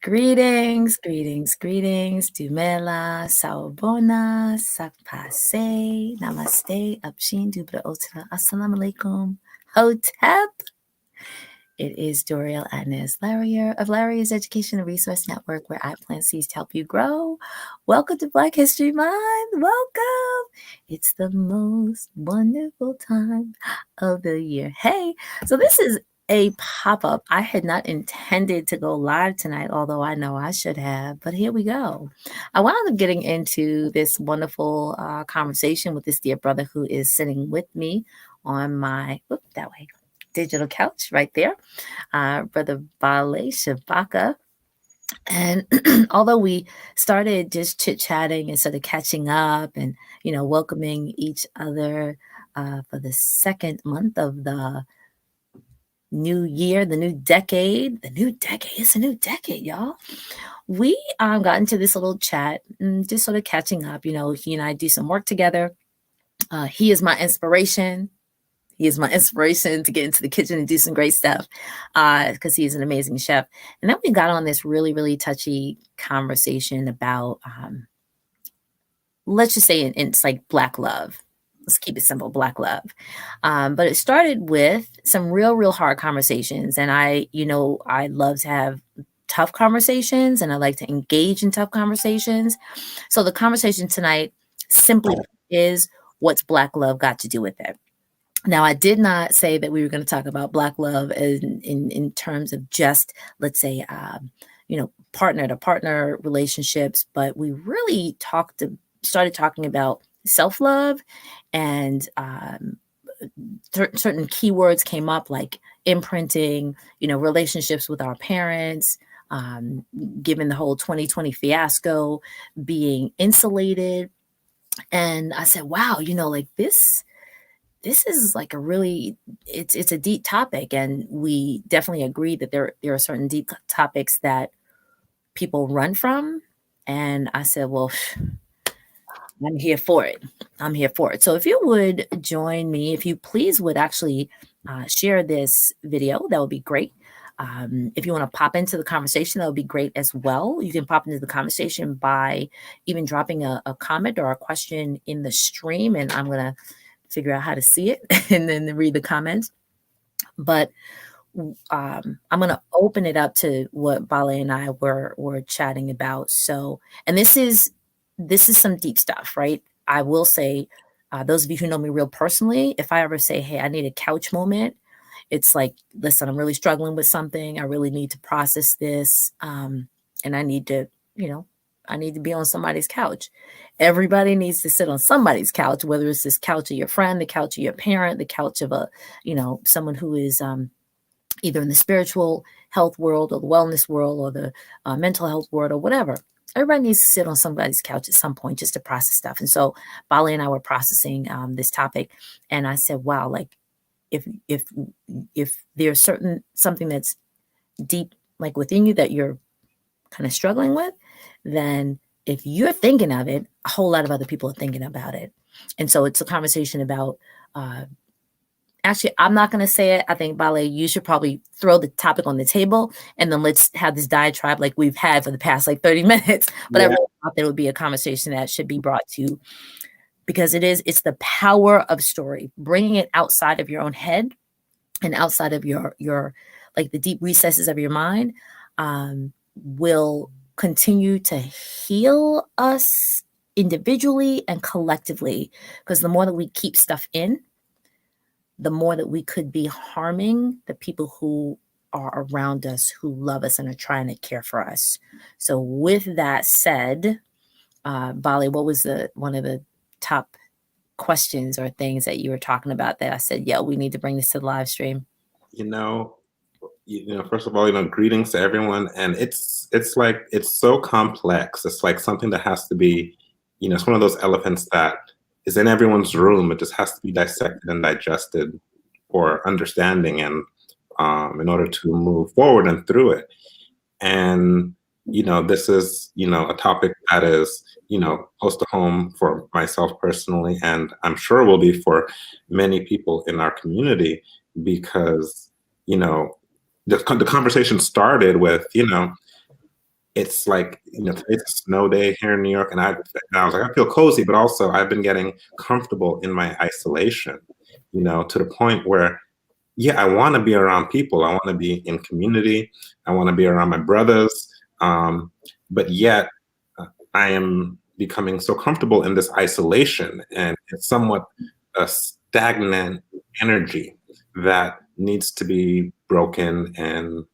Greetings, greetings, greetings. Dumela, Sawubona, Sakpase, Namaste, Abshin, Dubra Otra, Assalamu alaikum, Hotep. It is Doriel Agnes Larrier of Larrier's Education and Resource Network, where I plant seeds to help you grow. Welcome to Black History Month. Welcome. It's the most wonderful time of the year. Hey, so this is a pop-up. I had not intended to go live tonight, although I know I should have, but here we go. I wound up getting into this wonderful conversation with this dear brother who is sitting with me on my, digital couch right there, Brother Bale Shabaka. And although we started just chit-chatting and sort of catching up and, welcoming each other for the second month of the new year, the new decade. It's a new decade, y'all. We got into this little chat and just sort of catching up. He and I do some work together. He is my inspiration. He is my inspiration to get into the kitchen and do some great stuff because he's an amazing chef. And then we got on this really, really touchy conversation about, let's just say it's like Black love. Let's keep it simple, Black love. But it started with some real hard conversations. And I love to have tough conversations and I like to engage in tough conversations. So the conversation tonight simply is, what's Black love got to do with it? Now, I did not say that we were going to talk about Black love in terms of just, let's say, partner to partner relationships, but we really started talking about self-love, and certain keywords came up like imprinting, relationships with our parents, given the whole 2020 fiasco, being insulated. And I said, wow, like this is like it's a deep topic, and we definitely agree that there are certain deep topics that people run from. And I said, well, I'm here for it. So if you would join me, if you please would actually share this video, that would be great. If you want to pop into the conversation, that would be great as well. You can pop into the conversation by even dropping a comment or a question in the stream, and I'm going to figure out how to see it and then read the comments. But I'm going to open it up to what Bale and I were chatting about. So, and this is some deep stuff, right? I will say, those of you who know me real personally, if I ever say, hey, I need a couch moment, it's like, listen, I'm really struggling with something. I really need to process this. And I need to, I need to be on somebody's couch. Everybody needs to sit on somebody's couch, whether it's this couch of your friend, the couch of your parent, the couch of someone who is either in the spiritual health world or the wellness world or the mental health world or whatever. Everybody needs to sit on somebody's couch at some point just to process stuff. And so Bali and I were processing this topic, and I said, wow, like if there's something that's deep, like within you, that you're kind of struggling with, then if you're thinking of it, a whole lot of other people are thinking about it. And so it's a conversation about, actually, I'm not going to say it. I think, Bale, you should probably throw the topic on the table, and then let's have this diatribe like we've had for the past 30 minutes. But I really thought there would be a conversation that should be brought to, because it's the power of story, bringing it outside of your own head and outside of your like the deep recesses of your mind, will continue to heal us individually and collectively. Because the more that we keep stuff in, the more that we could be harming the people who are around us, who love us and are trying to care for us. So with that said, Bali, what was one of the top questions or things that you were talking about that I said, yeah, we need to bring this to the live stream? First of all, greetings to everyone. And it's like, it's so complex. It's like something that has to be, it's one of those elephants that is in everyone's room. It just has to be dissected and digested for understanding and in order to move forward and through it. And, this is, a topic that is, close to home for myself personally, and I'm sure will be for many people in our community, because, the conversation started with, it's like, it's a snow day here in New York, and I was like, I feel cozy, but also I've been getting comfortable in my isolation, to the point where, yeah, I want to be around people. I want to be in community. I want to be around my brothers. Um, but yet, I am becoming so comfortable in this isolation, and it's somewhat a stagnant energy that needs to be broken and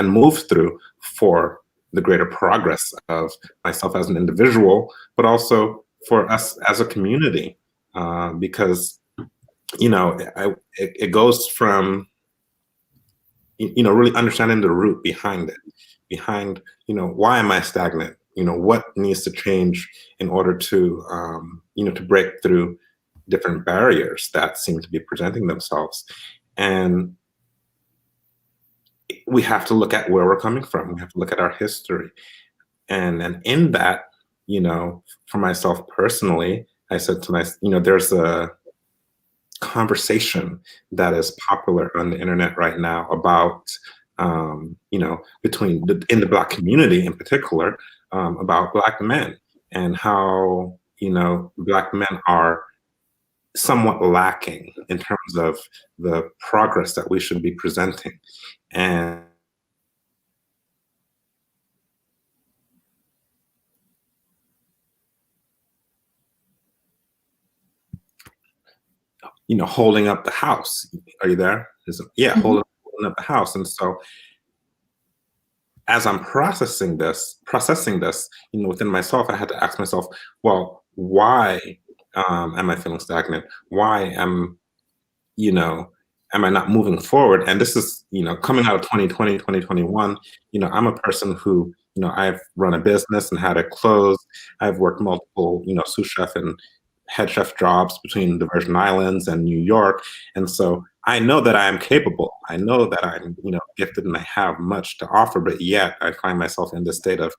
moved through for the greater progress of myself as an individual, but also for us as a community, because it goes from really understanding the root behind it, behind why am I stagnant? What needs to change in order to to break through different barriers that seem to be presenting themselves, and we have to look at where we're coming from. We have to look at our history, and in that, for myself personally, I said to there's a conversation that is popular on the internet right now about in the Black community in particular, about Black men, and how Black men are somewhat lacking in terms of the progress that we should be presenting. And holding up the house. Are you there? Yeah, Mhm. holding up the house. And so as I'm processing this, within myself, I had to ask myself, well, why am I feeling stagnant? Why you know, am I not moving forward? And this is, coming out of 2020, 2021, I'm a person who, I've run a business and had it closed. I've worked multiple, sous chef and head chef jobs between the Virgin Islands and New York. And so I know that I am capable. I know that I'm, gifted and I have much to offer, but yet I find myself in this state of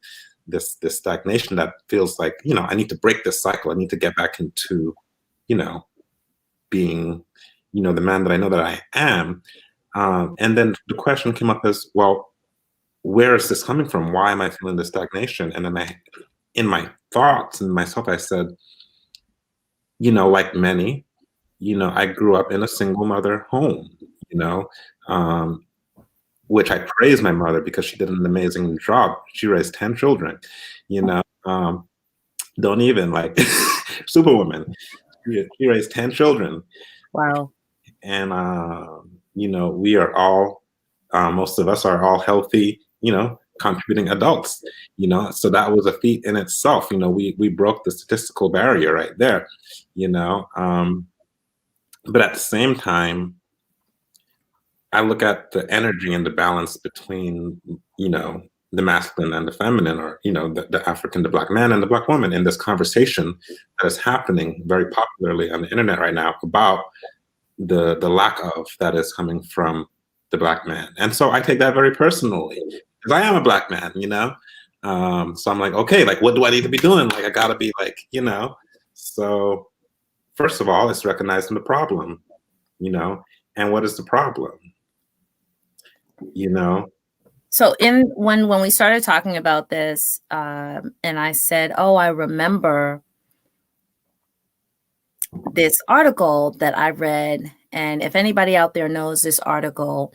this stagnation that feels like, I need to break this cycle. I need to get back into, you know, being, the man that I know that I am. And then the question came up as, well, where is this coming from? Why am I feeling this stagnation? And then in my thoughts and myself, I said, like many, I grew up in a single mother home, you know, um, which I praise my mother because she did an amazing job. She raised 10 children, you know, don't even like superwoman. She raised 10 children. Wow. And we are all most of us are all healthy, contributing adults, so that was a feat in itself. We broke the statistical barrier right there, you know but at the same time, I look at the energy and the balance between, the masculine and the feminine, or the African, the Black man and the Black woman, in this conversation that is happening very popularly on the internet right now about the lack of that is coming from the Black man. And so I take that very personally because I am a Black man, so I'm like, okay, like, what do I need to be doing? Like, I gotta be like, so first of all, it's recognizing the problem, and what is the problem, you know? So when we started talking about this, and I said, "Oh, I remember this article that I read," and if anybody out there knows this article,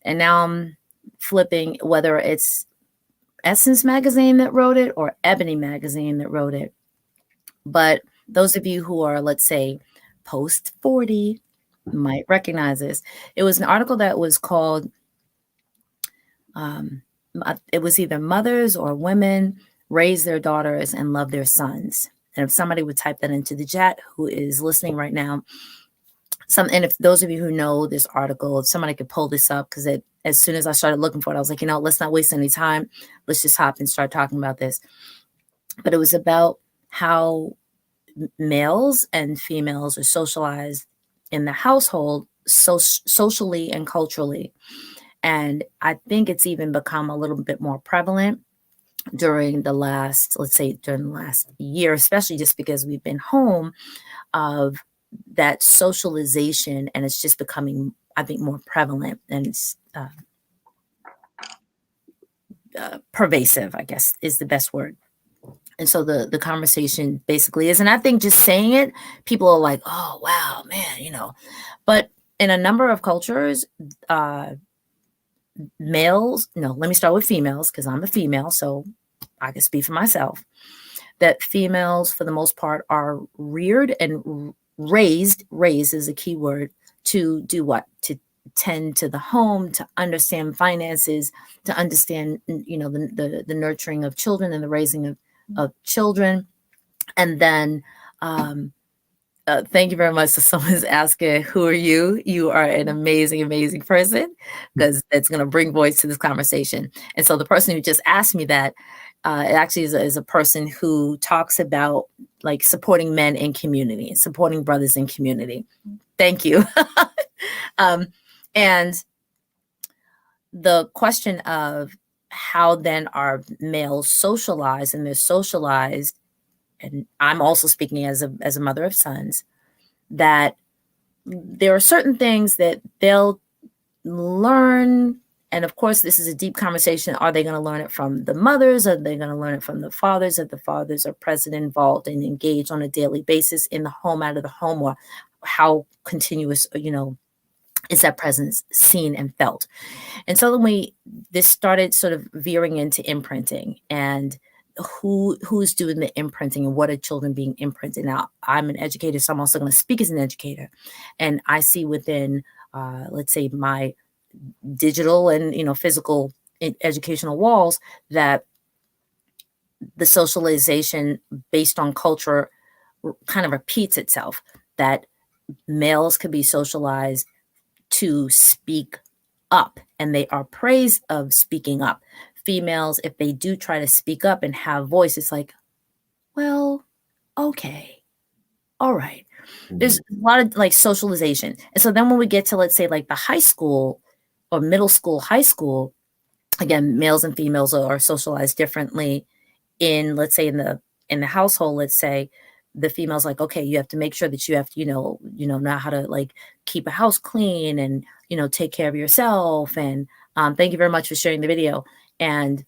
and now I'm flipping whether it's Essence magazine that wrote it or Ebony magazine that wrote it. But those of you who are, let's say, post 40 might recognize this. It was an article that was called, it was either Mothers or Women Raise Their Daughters and Love Their Sons. And if somebody would type that into the chat who is listening right now, and if those of you who know this article, if somebody could pull this up, because as soon as I started looking for it, I was like, let's not waste any time. Let's just hop and start talking about this. But it was about how males and females are socialized in the household, socially and culturally. And I think it's even become a little bit more prevalent during the last year, especially just because we've been home, of that socialization, and it's just becoming, I think, more prevalent, and it's pervasive, I guess is the best word. And so the conversation basically is, and I think just saying it, people are like, oh wow, man, But in a number of cultures, uh, males, no, let me start with females because I'm a female, so I can speak for myself. That females, for the most part, are reared and raised is a key word, to do what? To tend to the home, to understand finances, to understand, the nurturing of children and the raising of children. And then, thank you very much. So someone's asking, who are you? You are an amazing, amazing person, because that's going to bring voice to this conversation. And so the person who just asked me that, it actually is a person who talks about like supporting men in community, supporting brothers in community. Thank you. um, and the question of how then are males socialized, and they're socialized, and I'm also speaking as a mother of sons, that there are certain things that they'll learn. And of course, this is a deep conversation. Are they going to learn it from the mothers? Are they going to learn it from the fathers? If the fathers are present, involved, and engaged on a daily basis in the home, out of the home, or how continuous, is that presence seen and felt? And so then this started sort of veering into imprinting, and who's doing the imprinting, and what are children being imprinted. Now, I'm an educator, so I'm also going to speak as an educator, and I see within, let's say, my digital and physical educational walls, that the socialization based on culture kind of repeats itself. That males could be socialized to speak up, and they are praised of speaking up. Females, if they do try to speak up and have voice, it's like, well, okay, all right. There's a lot of like socialization. And so then when we get to, let's say, like the high school or middle school, high school, again, males and females are socialized differently. In, let's say, in the household, let's say, the female's like, okay, you have to make sure that you have to, know how to like keep a house clean, and, take care of yourself. And thank you very much for sharing the video. And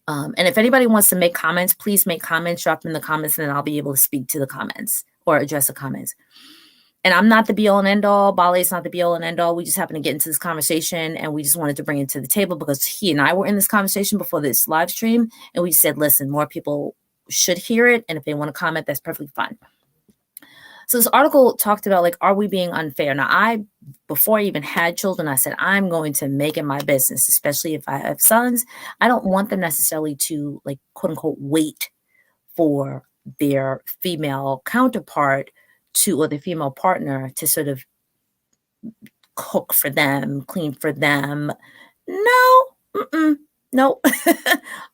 if anybody wants to make comments, please make comments, drop them in the comments, and then I'll be able to speak to the comments or address the comments. And I'm not the be all and end all. Bale is not the be all and end all. We just happened to get into this conversation, and we just wanted to bring it to the table because he and I were in this conversation before this live stream. And we said, listen, more people should hear it. And if they want to comment, that's perfectly fine. So this article talked about, like, are we being unfair? Now, before I even had children, I said, I'm going to make it my business, especially if I have sons. I don't want them necessarily to, like, quote unquote, wait for their female counterpart or the female partner to sort of cook for them, clean for them. No.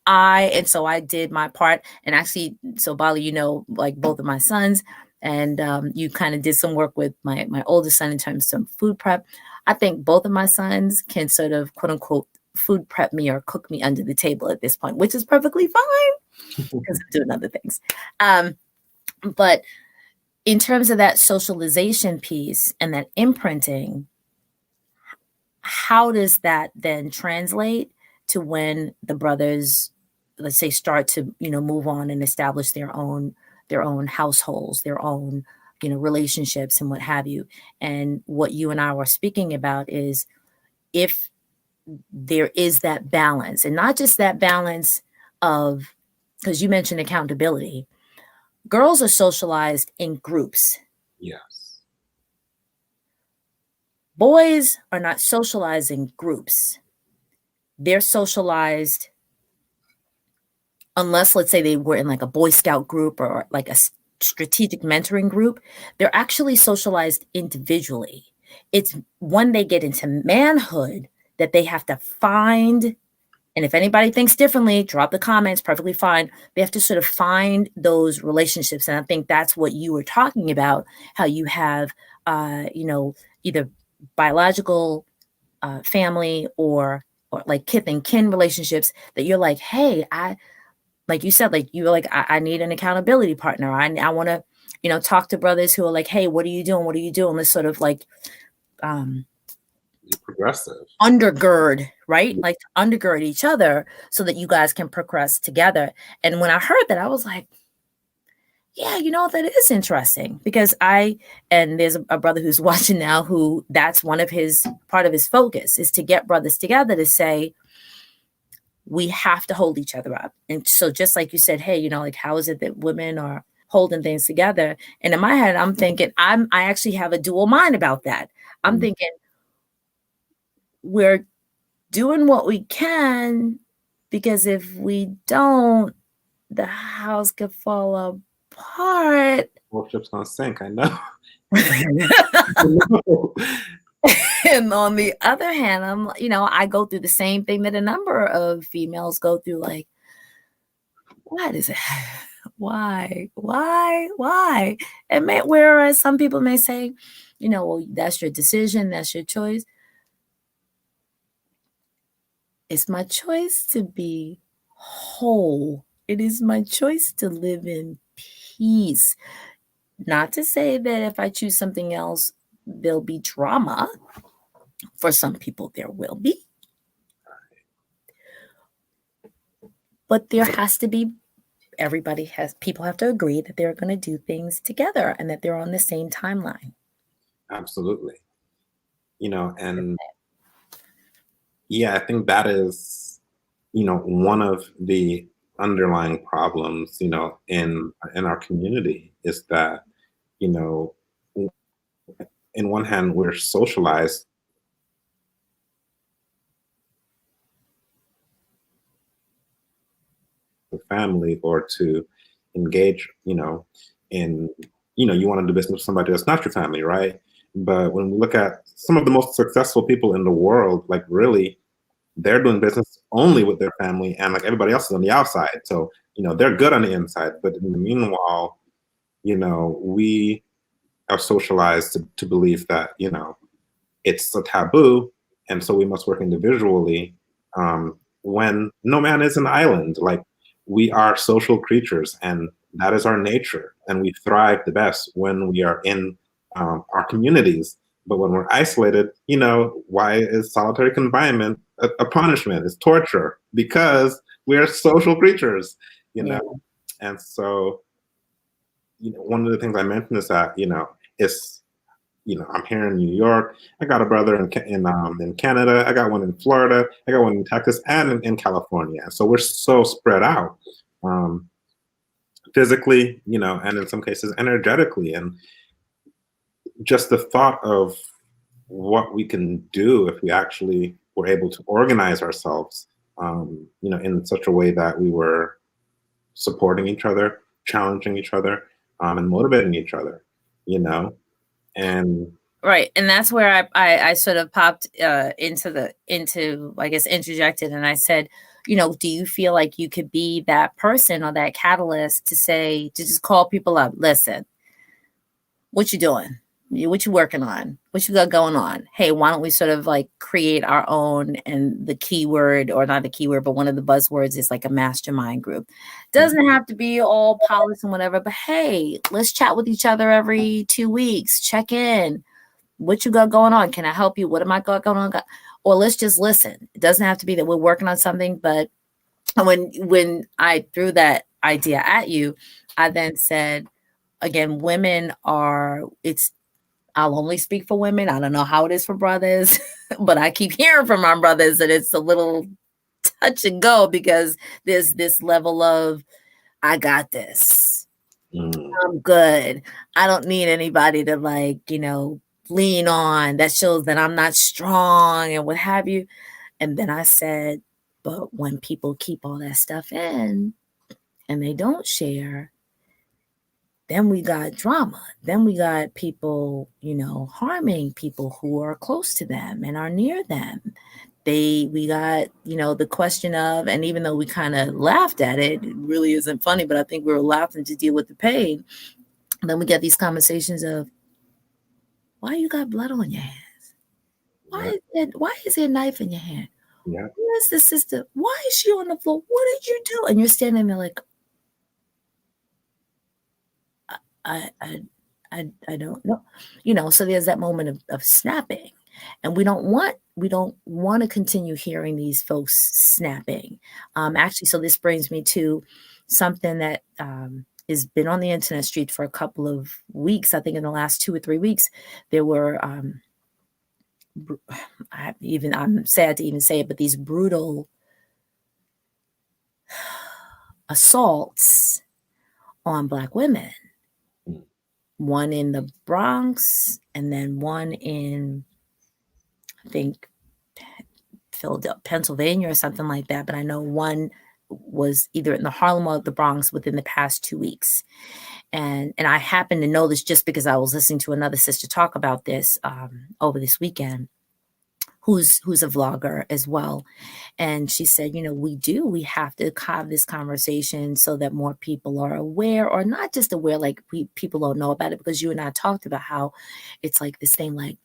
And so I did my part. And actually, so Bali, like both of my sons, and you kind of did some work with my oldest son in terms of food prep. I think both of my sons can sort of, quote unquote, food prep me or cook me under the table at this point, which is perfectly fine because I'm doing other things. But in terms of that socialization piece and that imprinting, how does that then translate to when the brothers, let's say, start to, move on and establish their own households, their own, relationships and what have you? And what you and I were speaking about is, if there is that balance, and not just that balance of, because you mentioned accountability, girls are socialized in groups. Yes. Boys are not socialized in groups. They're socialized, unless, let's say, they were in like a Boy Scout group or like a strategic mentoring group, they're actually socialized individually. It's when they get into manhood that they have to find, and if anybody thinks differently, drop the comments, perfectly fine. They have to sort of find those relationships. And I think that's what you were talking about, how you have, either biological family or like kith and kin relationships that you're like, hey, like you said, like you were like, I need an accountability partner. I want to, talk to brothers who are like, hey, what are you doing? What are you doing? Let's sort of like You're progressive. undergird, right? Like to undergird each other so that you guys can progress together. And when I heard that, I was like, yeah, that is interesting because and there's a brother who's watching now who that's one of his part of his focus is to get brothers together to say, we have to hold each other up. And so just like you said, hey, like how is it that women are holding things together? And in my head, I'm thinking, I actually have a dual mind about that. I'm Mm. thinking we're doing what we can because if we don't, the house could fall apart. Both ships gonna sink, I know. And on the other hand, I go through the same thing that a number of females go through. Like, what is it? Why? And whereas some people may say, well, that's your decision, that's your choice. It's my choice to be whole. It is my choice to live in peace. Not to say that if I choose something else, there'll be drama. For some people, there will be. But there has to be, people have to agree that they're going to do things together and that they're on the same timeline. Absolutely. And yeah, I think that is, one of the underlying problems, in our community is that, in one hand, we're socialized with family or to engage, in, you want to do business with somebody that's not your family, right? But when we look at some of the most successful people in the world, like really, they're doing business only with their family and like everybody else is on the outside. So, they're good on the inside. But in the meanwhile, we are socialized to believe that, it's a taboo. And so we must work individually, when no man is an island. Like we are social creatures and that is our nature. And we thrive the best when we are in our communities. But when we're isolated, why is solitary confinement a punishment? It's torture because we are social creatures, you know? Yeah. And so, one of the things I mentioned is that, it's, I'm here in New York. I got a brother in Canada. I got one in Florida. I got one in Texas and in California. So we're so spread out, physically, and in some cases energetically. And just the thought of what we can do if we actually were able to organize ourselves, in such a way that we were supporting each other, challenging each other, and motivating each other, and Right. And that's where I sort of popped into, I guess, interjected. And I said, do you feel like you could be that person or that catalyst to just call people up? Listen, what you doing? What you working on? What you got going on? Hey, why don't we sort of like create our own, and the keyword, or not the keyword, but one of the buzzwords is like a mastermind group. Doesn't have to be all polished and whatever, but hey, let's chat with each other every 2 weeks. Check in. What you got going on? Can I help you? What am I got going on? Or let's just listen. It doesn't have to be that we're working on something, but when I threw that idea at you, I then said, again, I'll only speak for women. I don't know how it is for brothers, but I keep hearing from our brothers that it's a little touch and go because there's this level of, I got this. I'm good. I don't need anybody to lean on. That shows that I'm not strong and what have you. And then I said, but when people keep all that stuff in and they don't share, then we got drama. Then we got people, harming people who are close to them and are near them. We got, the question of, and even though we kind of laughed at it, it really isn't funny, but I think we were laughing to deal with the pain. And then we get these conversations of, why you got blood on your hands? Why is there a knife in your hand? yeah, Where's the sister? Why is she on the floor? What did you do? And you're standing there like, I I don't know. So there's that moment of snapping. And we don't want to continue hearing these folks snapping. Actually, so this brings me to something that has been on the internet street for a couple of weeks. I think in the last 2 or 3 weeks, there were I'm sad to even say it, but these brutal assaults on Black women. One in the Bronx, and then one in, I think, Philadelphia, Pennsylvania, or something like that. But I know one was either in the Harlem or the Bronx within the past 2 weeks. And I happen to know this just because I was listening to another sister talk about this over this weekend, who's a vlogger as well. And she said, we have to have this conversation so that more people are aware, or not just aware, like people don't know about it, because you and I talked about how it's like this thing, like,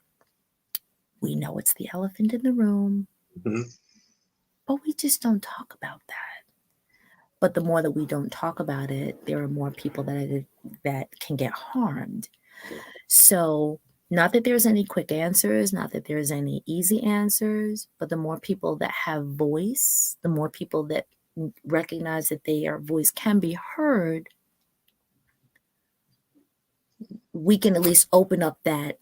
we know it's the elephant in the room, but we just don't talk about that. But the more that we don't talk about it, there are more people that can get harmed. So, not that there's any quick answers, not that there's any easy answers, but the more people that have voice, the more people that recognize that their voice can be heard, we can at least open up that,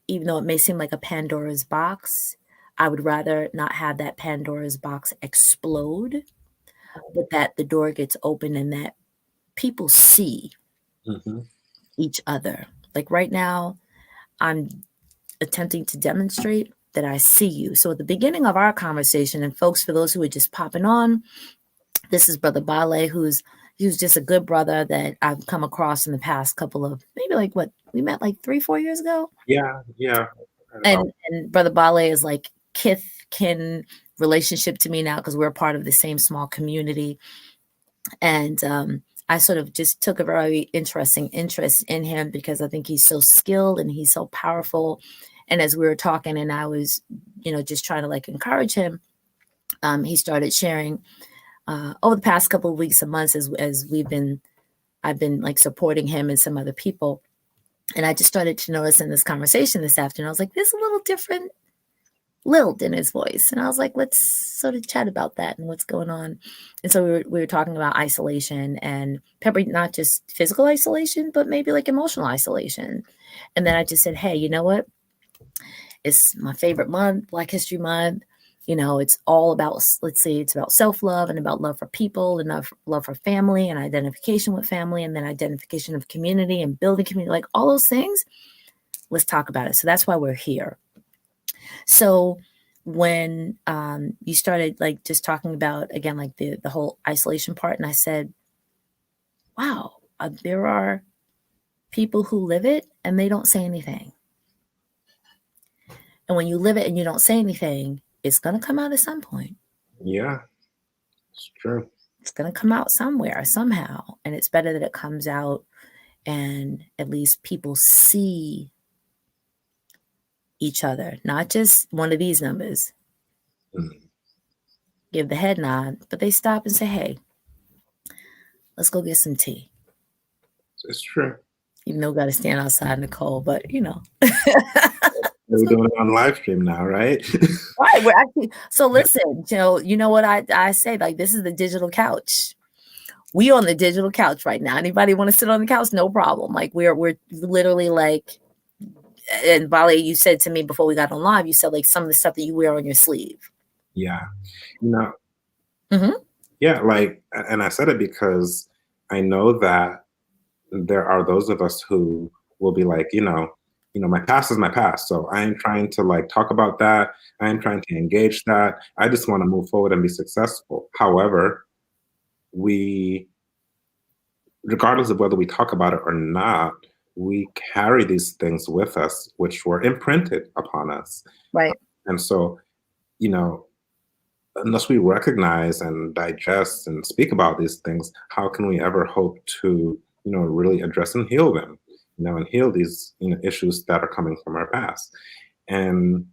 even though it may seem like a Pandora's box, I would rather not have that Pandora's box explode, but that the door gets open and that people see each other. Like right now, I'm attempting to demonstrate that I see you. So at the beginning of our conversation, and folks, for those who are just popping on, this is Brother Bale, who's just a good brother that I've come across in the past couple of, maybe like what, we met like 3-4 years ago. Yeah. And Brother Bale is like kin relationship to me now, because we're part of the same small community. And I sort of just took a very interesting interest in him because I think he's so skilled and he's so powerful. And as we were talking and I was, just trying to like encourage him, he started sharing over the past couple of weeks and months as I've been like supporting him and some other people. And I just started to notice in this conversation this afternoon, I was like, there's a little different lilt in his voice. And I was like, let's sort of chat about that and what's going on. And so we were talking about isolation, and probably not just physical isolation, but maybe like emotional isolation. And then I just said, hey, you know what? It's my favorite month, Black History Month. It's all about, let's say, it's about self-love and about love for people and love for family and identification with family, and then identification of community and building community, like all those things. Let's talk about it. So that's why we're here. So when you started like just talking about, again, like the whole isolation part, and I said, wow, there are people who live it and they don't say anything. And when you live it and you don't say anything, it's going to come out at some point. Yeah, it's true. It's going to come out somewhere, somehow. And it's better that it comes out and at least people see each other, not just one of these numbers. Give the head nod, but they stop and say, hey, let's go get some tea. It's true. Even though we got to stand outside in the cold, but We're doing it on live stream now, right? Right. We're actually, so listen, you know what I say, like, this is the digital couch. We on the digital couch right now. Anybody want to sit on the couch? No problem. Like we're literally like, and Bale, you said to me before we got on live, you said like some of the stuff that you wear on your sleeve. Yeah. Yeah, like, and I said it because I know that there are those of us who will be like, my past is my past. So I am trying to like talk about that. I am trying to engage that. I just want to move forward and be successful. However, regardless of whether we talk about it or not, we carry these things with us, which were imprinted upon us. Right. And so, unless we recognize and digest and speak about these things, how can we ever hope to, really address and heal them, and heal these, issues that are coming from our past? And,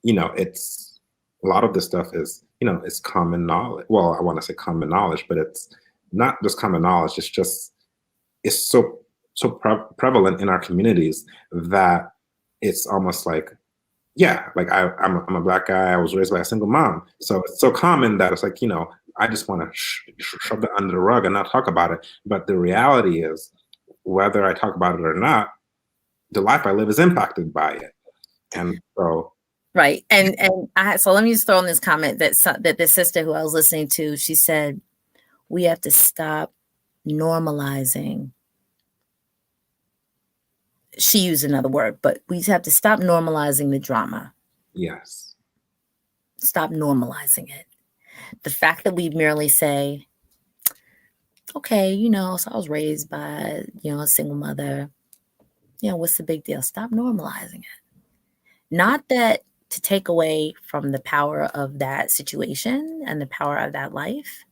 it's a lot of this stuff is, it's common knowledge. Well, I want to say common knowledge, but it's not just common knowledge. It's so prevalent in our communities that it's almost like yeah, like I'm a black guy. I was raised by a single mom, so it's so common that it's like, I just want to shove it under the rug and not talk about it. But the reality is, whether I talk about it or not, the life I live is impacted by it, and so Right. And so let me just throw in this comment that the sister who I was listening to, she said, we have to stop normalizing. She used another word, but we have to stop normalizing the drama. yes, Stop normalizing it. The fact that we merely say, okay, so I was raised by, a single mother. What's the big deal? Stop normalizing it. Not that to take away from the power of that situation and the power of that life,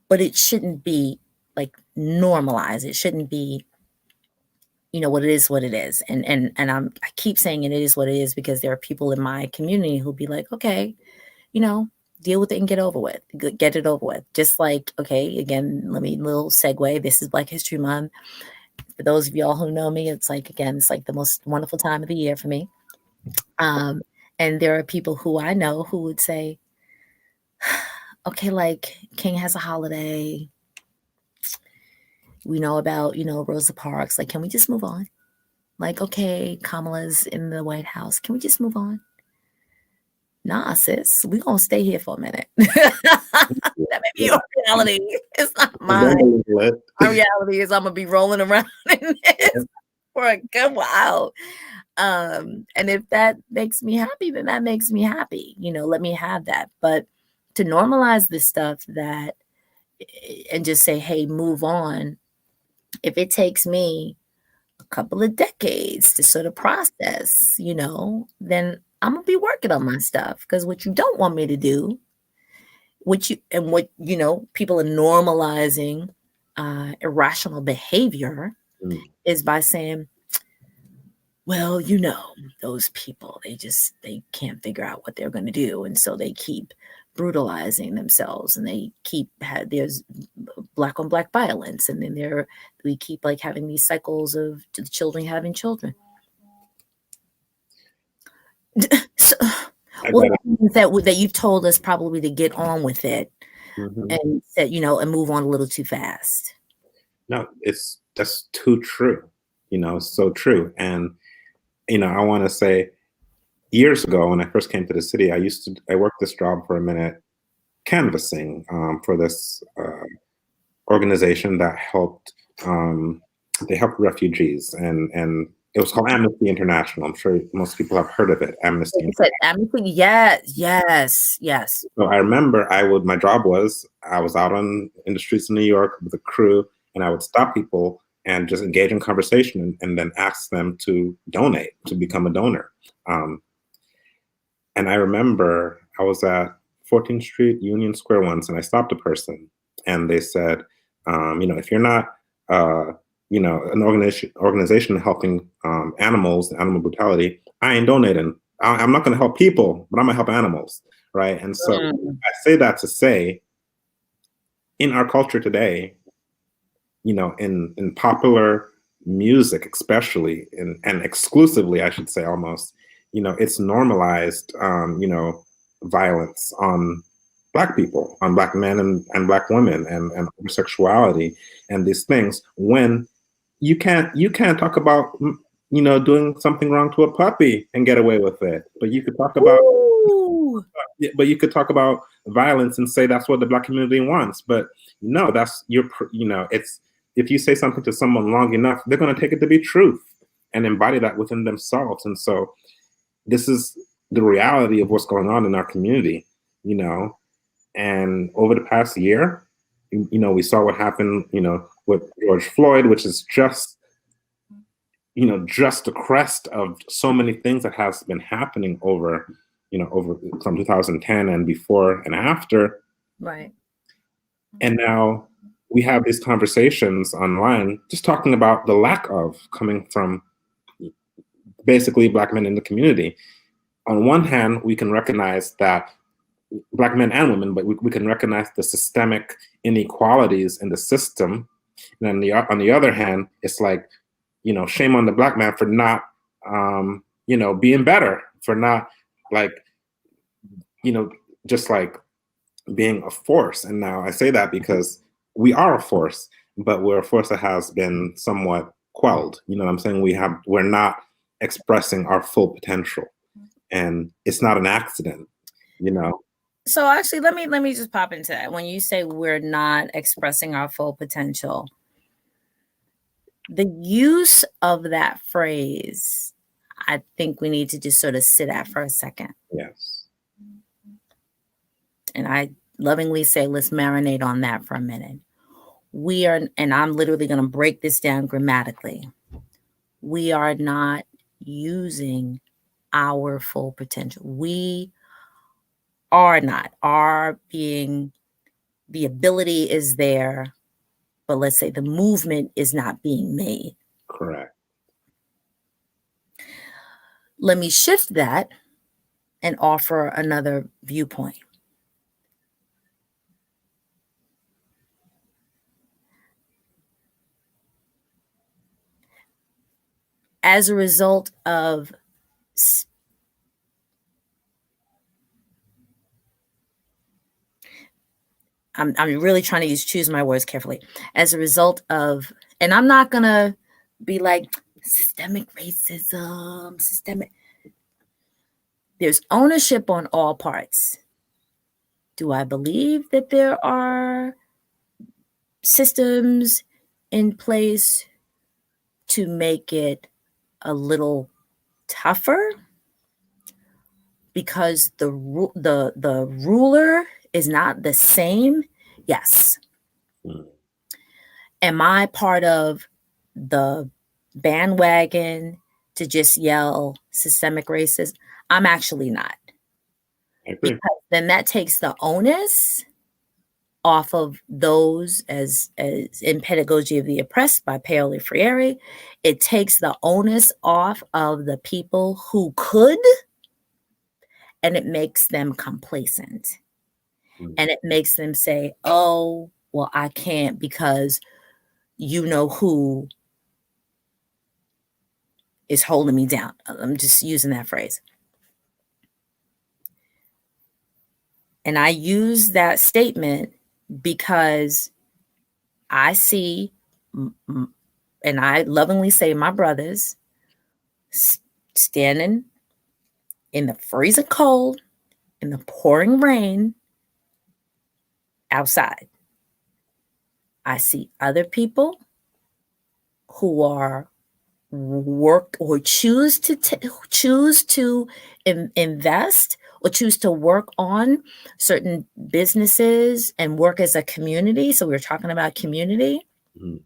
but it shouldn't be like normalized. It shouldn't be, what it is. And I keep saying it is what it is because there are people in my community who'll be like, okay, deal with it and get over with. Get it over with. Just like, okay, again, little segue. This is Black History Month. For those of y'all who know me, it's like, again, it's like the most wonderful time of the year for me. And there are people who I know who would say, okay, like King has a holiday. We know about, Rosa Parks. Like, can we just move on? Like, okay, Kamala's in the White House. Can we just move on? Nah, sis, we're going to stay here for a minute. That may be your reality. It's not mine. My reality is I'm going to be rolling around in this for a good while. And if that makes me happy, then that makes me happy. Let me have that. But to normalize this stuff and just say, hey, move on. If it takes me a couple of decades to sort of process, then I'm gonna be working on my stuff. Because what you don't want me to do, what people are normalizing irrational behavior is by saying, well, those people, they can't figure out what they're going to do. And so they keep brutalizing themselves and they there's black on black violence. And then we keep like having these cycles of the children having children. So, well, that you've told us probably to get on with it and that, and move on a little too fast. No, that's too true. So true. And, I want to say years ago when I first came to the city, I worked this job for a minute canvassing for this organization that they helped refugees and it was called Amnesty International. I'm sure most people have heard of it. Amnesty. Yes. So I remember my job was I was out in the streets of New York with a crew, and I would stop people and just engage in conversation and then ask them to donate, to become a donor. And I remember I was at 14th Street, Union Square once, and I stopped a person, and they said, if you're not, an organization helping animals, animal brutality, I ain't donating. I'm not going to help people, but I'm going to help animals, right? And so I say that to say, in our culture today, in popular music, especially, and exclusively, I should say, almost, it's normalized, violence on Black people, on Black men and Black women, and homosexuality, and these things. When you can't talk about, doing something wrong to a puppy and get away with it, but you could talk about, violence and say that's what the Black community wants. But no, it's, if you say something to someone long enough, they're going to take it to be truth and embody that within themselves. And so this is the reality of what's going on in our community, and over the past year, we saw what happened, with George Floyd, which is just the crest of so many things that has been happening over from 2010 and before and after. Right. And now we have these conversations online, just talking about the lack of coming from basically Black men in the community. On one hand, we can recognize that Black men and women, but we can recognize the systemic inequalities in the system. And on the other hand, it's like, shame on the Black man for not being better, for not like, just like being a force. And now I say that because we are a force, but we're a force that has been somewhat quelled. You know what I'm saying? We're not expressing our full potential. And it's not an accident, you know. So actually, let me just pop into that. When you say we're not expressing our full potential, the use of that phrase, I think we need to just sort of sit at for a second. Yes. And I lovingly say, let's marinate on that for a minute. We are, and I'm literally going to break this down grammatically. We are not using our full potential. We are not. Our being, the ability is there, but let's say the movement is not being made. Correct. Let me shift that and offer another viewpoint. As a result of I'm really trying to choose my words carefully. As a result of, and I'm not gonna be like systemic racism, there's ownership on all parts. Do I believe that there are systems in place to make it a little tougher because the ruler is not the same? Yes. Mm. Am I part of the bandwagon to just yell systemic racism? I'm actually not. I agree. Because then that takes the onus off of those, as in Pedagogy of the Oppressed by Paoli Freire. It takes the onus off of the people who could, and it makes them complacent. Mm. And it makes them say, oh, well, I can't because you know who is holding me down. I'm just using that phrase. And I use that statement because I see, and I lovingly say, my brothers standing in the freezing cold, in the pouring rain outside. I see other people who are work or choose to invest or choose to work on certain businesses and work as a community. So we're talking about community. Mm.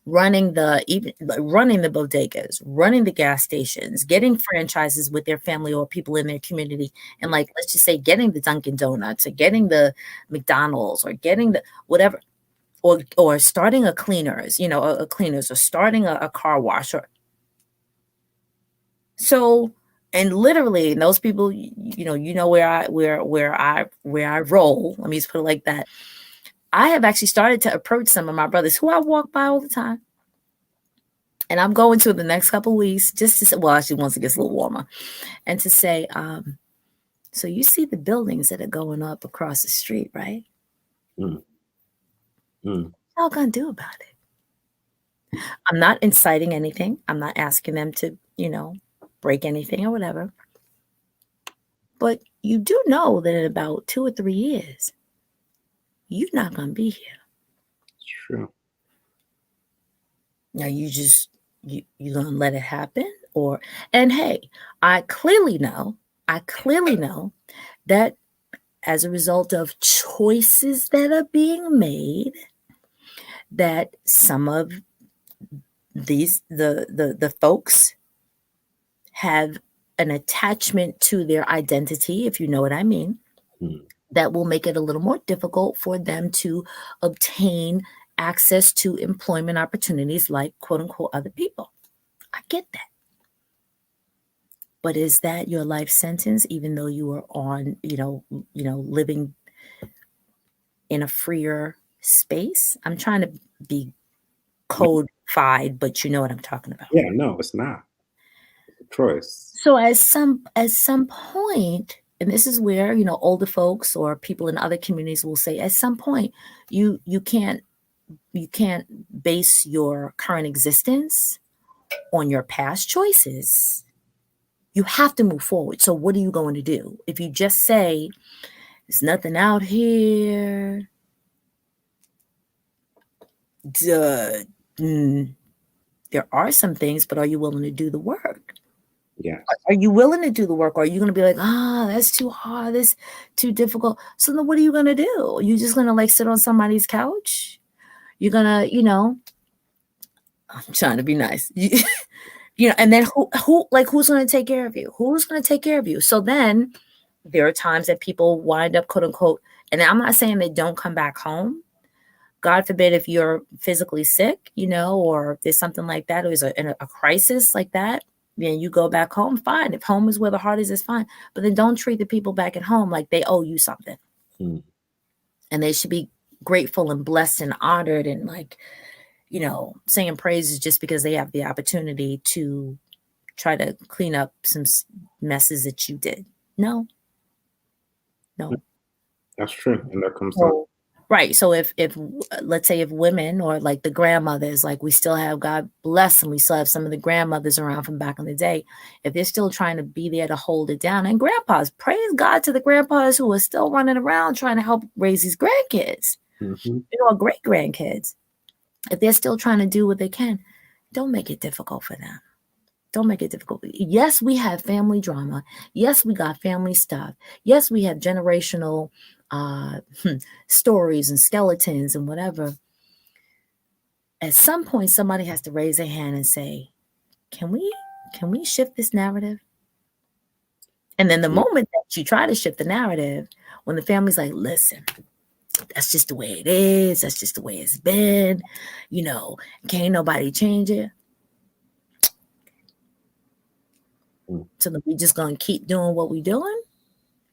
Running the bodegas, running the gas stations, getting franchises with their family or people in their community, and like let's just say getting the Dunkin' Donuts or getting the McDonald's or getting the whatever, or starting a cleaners, a cleaners, or starting a car wash, or so. And literally, those people, where I roll. Let me just put it like that. I have actually started to approach some of my brothers who I walk by all the time. And I'm going to the next couple of weeks just to say, well, actually, once it gets a little warmer, and to say, so you see the buildings that are going up across the street, right? Mm. Mm. What y'all gonna do about it? I'm not inciting anything. I'm not asking them to, break anything or whatever. But you do know that in about 2 or 3 years, you're not gonna be here. True. Now you gonna let it happen? And hey, I clearly know that as a result of choices that are being made, that some of these the folks have an attachment to their identity, if you know what I mean, Mm. that will make it a little more difficult for them to obtain access to employment opportunities like quote unquote other people. I get that. But is that your life sentence, even though you are on, living in a freer space? I'm trying to be codified, but you know what I'm talking about. Yeah, no, it's not. choice. So at some point, and this is where, older folks or people in other communities will say, at some point, you can't base your current existence on your past choices. You have to move forward. So what are you going to do? If you just say, there's nothing out here, duh, there are some things, but are you willing to do the work? Yes. Are you willing to do the work? Or are you going to be like, that's too hard, that's too difficult? So then what are you going to do? You just going to like sit on somebody's couch? You're going to, I'm trying to be nice. And then who's going to take care of you? Who's going to take care of you? So then there are times that people wind up, quote unquote, and I'm not saying they don't come back home. God forbid if you're physically sick, or there's something like that, or there's a crisis like that, then you go back home, fine. If home is where the heart is, it's fine. But then don't treat the people back at home like they owe you something. Mm. And they should be grateful and blessed and honored and singing praises just because they have the opportunity to try to clean up some messes that you did. No. That's true. And that comes down. So, right. So if let's say if women or like the grandmothers, like we still have, God bless them, we still have some of the grandmothers around from back in the day, if they're still trying to be there to hold it down, and grandpas, praise God to the grandpas who are still running around trying to help raise these grandkids, or great grandkids. If they're still trying to do what they can, don't make it difficult for them. Don't make it difficult. Yes, we have family drama. Yes, we got family stuff. Yes, we have generational stories and skeletons and whatever. At some point, somebody has to raise their hand and say, can we shift this narrative? And then the moment that you try to shift the narrative, when the family's like, listen, that's just the way it is. That's just the way it's been. Can't nobody change it. So then we just going to keep doing what we doing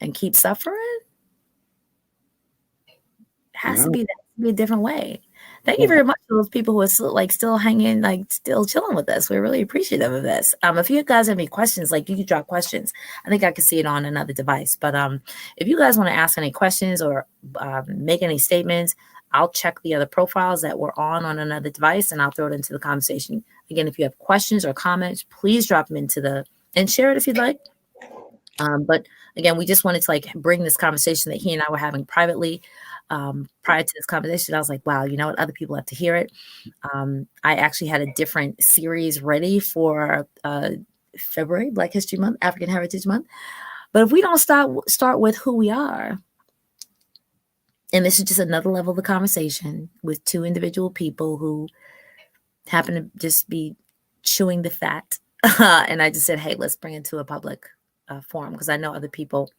and keep suffering? It has to be a different way. Thank you very much to those people who are still hanging, still chilling with us. We're really appreciative of this. If you guys have any questions, you can drop questions. I think I can see it on another device. But if you guys want to ask any questions or make any statements, I'll check the other profiles that were on another device and I'll throw it into the conversation. Again, if you have questions or comments, please drop them and share it if you'd like. But again, we just wanted to bring this conversation that he and I were having privately. Prior to this conversation, I was like, wow, what? Other people have to hear it. I actually had a different series ready for February, Black History Month, African Heritage Month. But if we don't start with who we are, and this is just another level of the conversation with two individual people who happen to just be chewing the fat. And I just said, hey, let's bring it to a public forum because I know other people,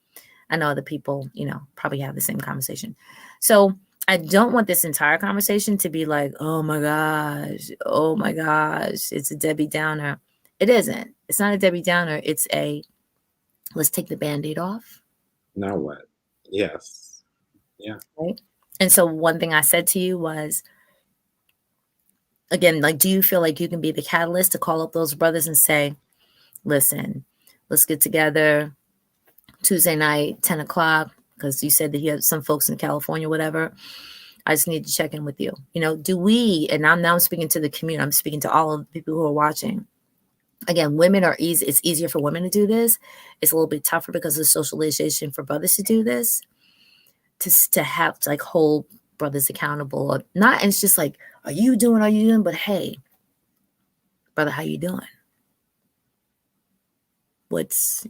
probably have the same conversation. So I don't want this entire conversation to be like, oh my gosh, it's a Debbie Downer. It isn't. It's not a Debbie Downer. It's let's take the Band-Aid off. Now what? Yes. Yeah. Right. And so one thing I said to you was, again, do you feel like you can be the catalyst to call up those brothers and say, listen, let's get together Tuesday night, 10 o'clock, because you said that you have some folks in California, whatever. I just need to check in with you. Do we, and I'm speaking to the community, I'm speaking to all of the people who are watching. Again, women are easy. It's easier for women to do this. It's a little bit tougher because of socialization for brothers to do this, to have to hold brothers accountable or not. And it's just are you doing? But hey, brother, how you doing? What's,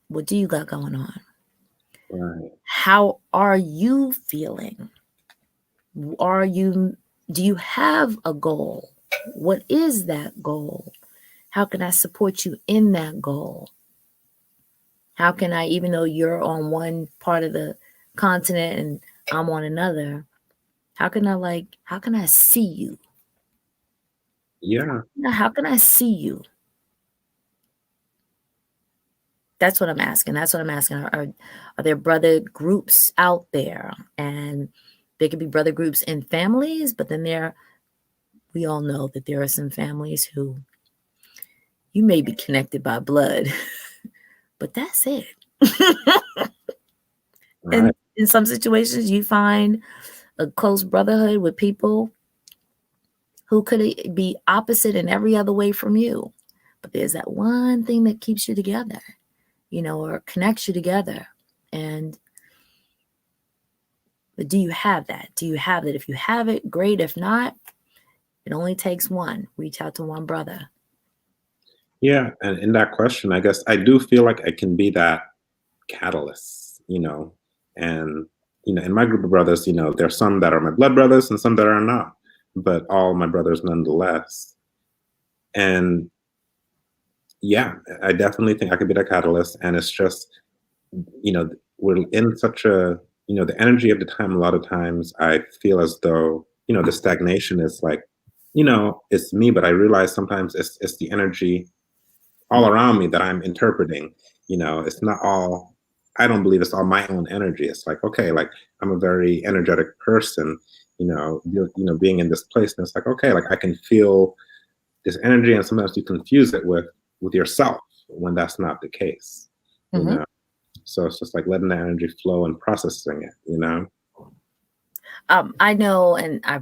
what do you got going on? Right. How are you feeling? Do you have a goal? What is that goal? How can I support you in that goal? How can I, even though you're on one part of the continent and I'm on another, how can I see you? Yeah. How can I see you? That's what I'm asking. Are there brother groups out there? And there could be brother groups in families, but then we all know that there are some families who, You may be connected by blood, but that's it. And Right. in some situations, you find a close brotherhood with people who could be opposite in every other way from you. But there's that one thing that keeps you together, or connects you together. And but do you have that? Do you have it? If you have it, great. If not, it only takes one. Reach out to one brother. Yeah, and in that question, I guess I do feel like I can be that catalyst, and in my group of brothers, there's some that are my blood brothers and some that are not, but all my brothers nonetheless. And yeah, I definitely think I could be that catalyst, and it's just, we're in such a, the energy of the time. A lot of times, I feel as though the stagnation is like, it's me, but I realize sometimes it's the energy all around me that I'm interpreting. It's not all, I don't believe it's all my own energy. It's like, okay, like I'm a very energetic person, being in this place. And it's like, okay, like I can feel this energy, and sometimes you confuse it with yourself when that's not the case, you Mm-hmm. know? So it's just like letting the energy flow and processing it. I know, and I,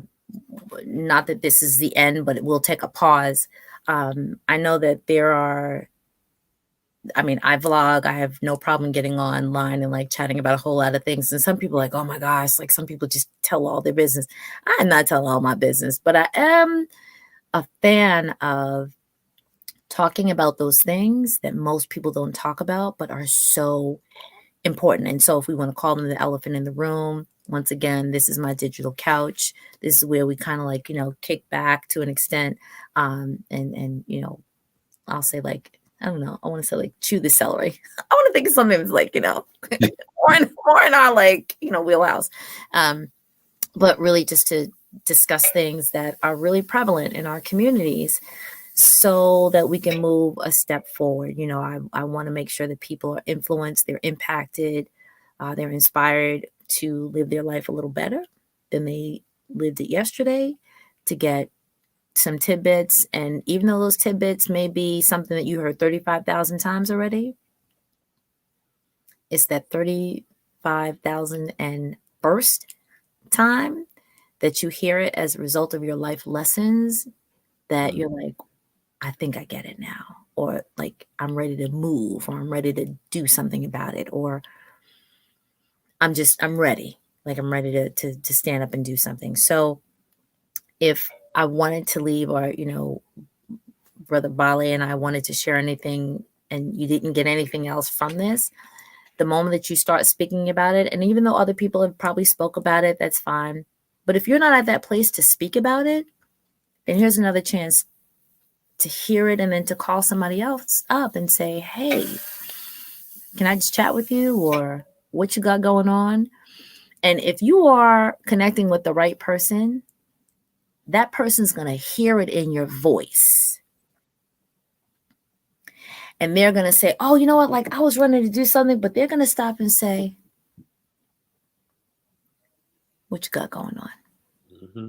not that this is the end, but we'll take a pause. I know that there are. I mean, I vlog. I have no problem getting online and like chatting about a whole lot of things. And some people are like, oh my gosh, like some people just tell all their business. I'm not telling all my business, but I am a fan of talking about those things that most people don't talk about, but are so important. And so if we want to call them the elephant in the room, once again, this is my digital couch. This is where we kind of like, kick back to an extent. And I'll say like, I don't know, I want to say like chew the celery. I want to think of something that's like, more in our like, wheelhouse. But really just to discuss things that are really prevalent in our communities so that we can move a step forward. I want to make sure that people are influenced, they're impacted, they're inspired to live their life a little better than they lived it yesterday, to get some tidbits. And even though those tidbits may be something that you heard 35,000 times already, it's that 35,000 and first time that you hear it as a result of your life lessons that you're like, I think I get it now. Or like, I'm ready to move, or I'm ready to do something about it. Or I'm ready. Like I'm ready to stand up and do something. So if I wanted to leave, or, Brother Bale and I wanted to share anything and you didn't get anything else from this, the moment that you start speaking about it, and even though other people have probably spoke about it, that's fine. But if you're not at that place to speak about it, then here's another chance to hear it and then to call somebody else up and say, hey, can I just chat with you? Or what you got going on? And if you are connecting with the right person, that person's going to hear it in your voice. And they're going to say, oh, you know what? Like I was running to do something, but they're going to stop and say, what you got going on? Mm-hmm.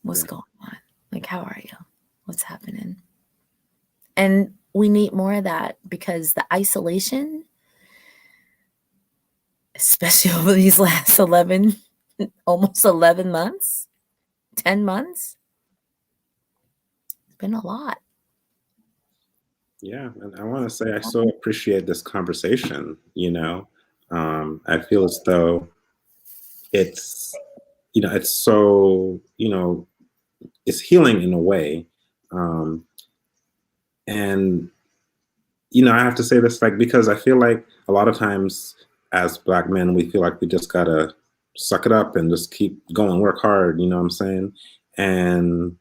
What's Yeah. going on? Like, how are you? What's happening? And we need more of that, because the isolation, especially over these last almost 11 months, 10 months, it's been a lot. Yeah, and I want to say I so appreciate this conversation. I feel as though it's it's so it's healing in a way, and I have to say this, like, because I feel like a lot of times as Black men we feel like we just gotta suck it up and just keep going, work hard. You know what I'm saying? And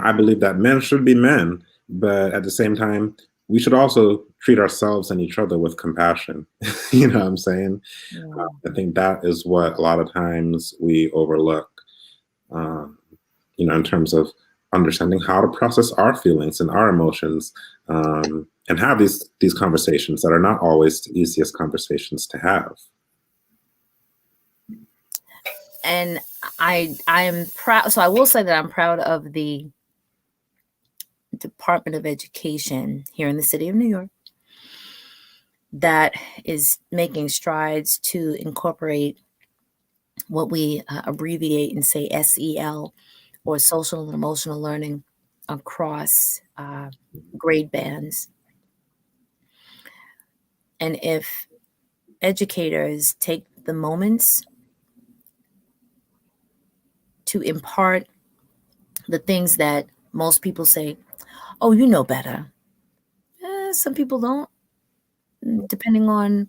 I believe that men should be men, but at the same time, we should also treat ourselves and each other with compassion. You know what I'm saying? Yeah. I think that is what a lot of times we overlook, um, in terms of understanding how to process our feelings and our emotions, and have these conversations that are not always the easiest conversations to have. And I am proud. So I will say that I'm proud of the Department of Education here in the city of New York that is making strides to incorporate what we abbreviate and say SEL, or social and emotional learning, across grade bands. And if educators take the moments to impart the things that most people say, oh, you know better. Some people don't, depending on,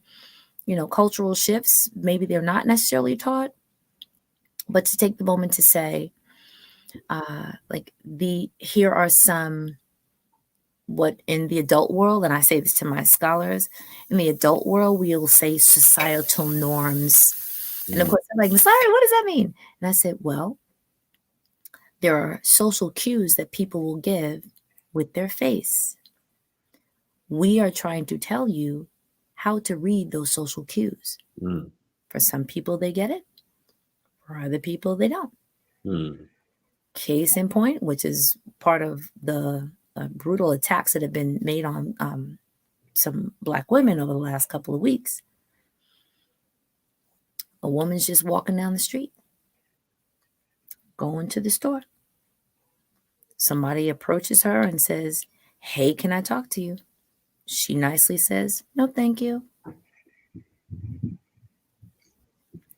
cultural shifts. Maybe they're not necessarily taught, but to take the moment to say, here are some, what in the adult world, and I say this to my scholars, in the adult world, we'll say societal norms. And of course, I'm like, sorry, what does that mean? And I said, well, there are social cues that people will give with their face. We are trying to tell you how to read those social cues. For some people, they get it. For other people, they don't. Case in point, which is part of the brutal attacks that have been made on some Black women over the last couple of weeks. A woman's just walking down the street, going to the store. Somebody approaches her and says, hey, can I talk to you? She nicely says, no, thank you.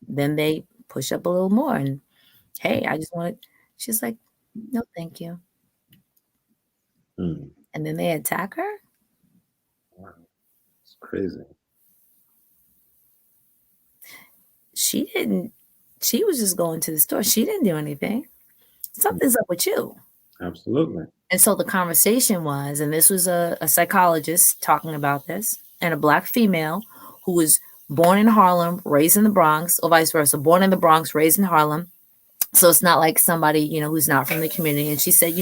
Then they push up a little more and, hey, I just want. She's like, no, thank you. And then they attack her. Wow. It's crazy. She was just going to the store. She didn't do anything. Something's up with you. Absolutely. And so the conversation was, and this was a psychologist talking about this, and a Black female who was born in Harlem, raised in the Bronx, or vice versa, born in the Bronx, raised in Harlem. So it's not like somebody, who's not from the community. And she said,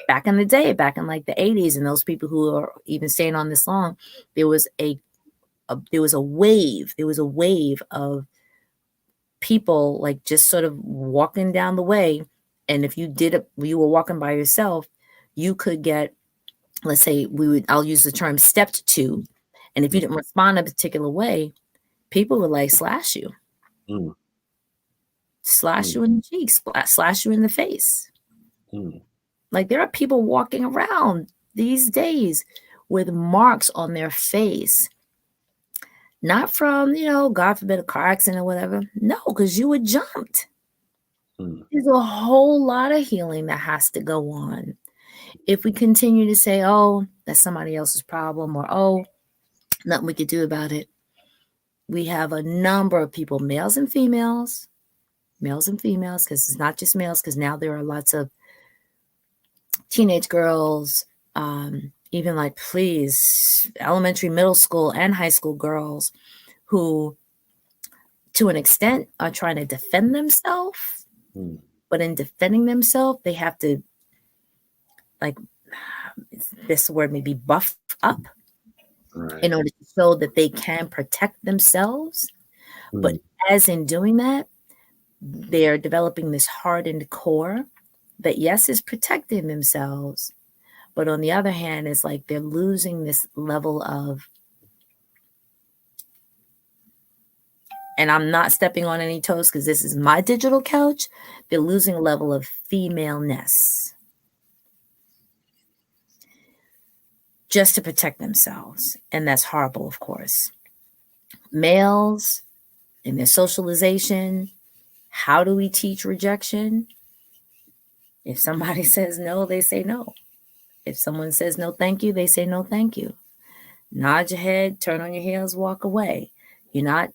back in the day, back in like the 80s, and those people who are even staying on this long, there was a wave of people like just sort of walking down the way. And if you were walking by yourself, you could get, let's say I'll use the term stepped to. And if you didn't respond a particular way, people would like slash you. Slash you in the cheeks, slash you in the face. Like there are people walking around these days with marks on their face. Not from, God forbid, a car accident or whatever. No, because you were jumped. There's a whole lot of healing that has to go on. If we continue to say, oh, that's somebody else's problem, or, oh, nothing we could do about it. We have a number of people, males and females, because it's not just males, because now there are lots of teenage girls, even like, elementary, middle school, and high school girls who, to an extent, are trying to defend themselves. But in defending themselves, they have to, like, this word may be buff up in order to show that they can protect themselves. But as in doing that, they're developing this hardened core that, yes, is protecting themselves. But on the other hand, it's like they're losing this level of, and I'm not stepping on any toes because this is my digital couch, they're losing a level of femaleness just to protect themselves. And that's horrible, of course. Males in their socialization, how do we teach rejection? If somebody says no, they say no. If someone says no, thank you, they say no, thank you. Nod your head, turn on your heels, walk away. You're not,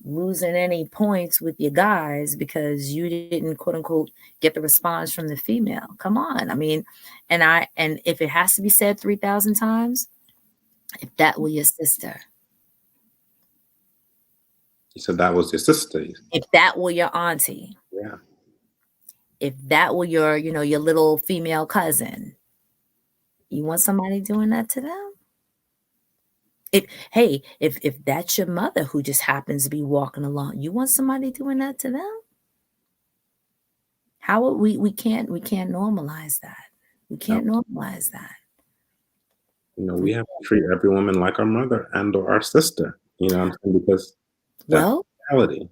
losing any points with your guys because you didn't, quote unquote, get the response from the female. Come on. I mean, and if it has to be said 3,000 times, if that were your sister. You said that was your sister. If that were your auntie. Yeah. If that were your, your little female cousin. You want somebody doing that to them? If that's your mother who just happens to be walking along, you want somebody doing that to them? How we can't normalize that. We No, can't normalize that. we have to treat every woman like our mother and or our sister. You know what I'm saying? Because that's Well, reality.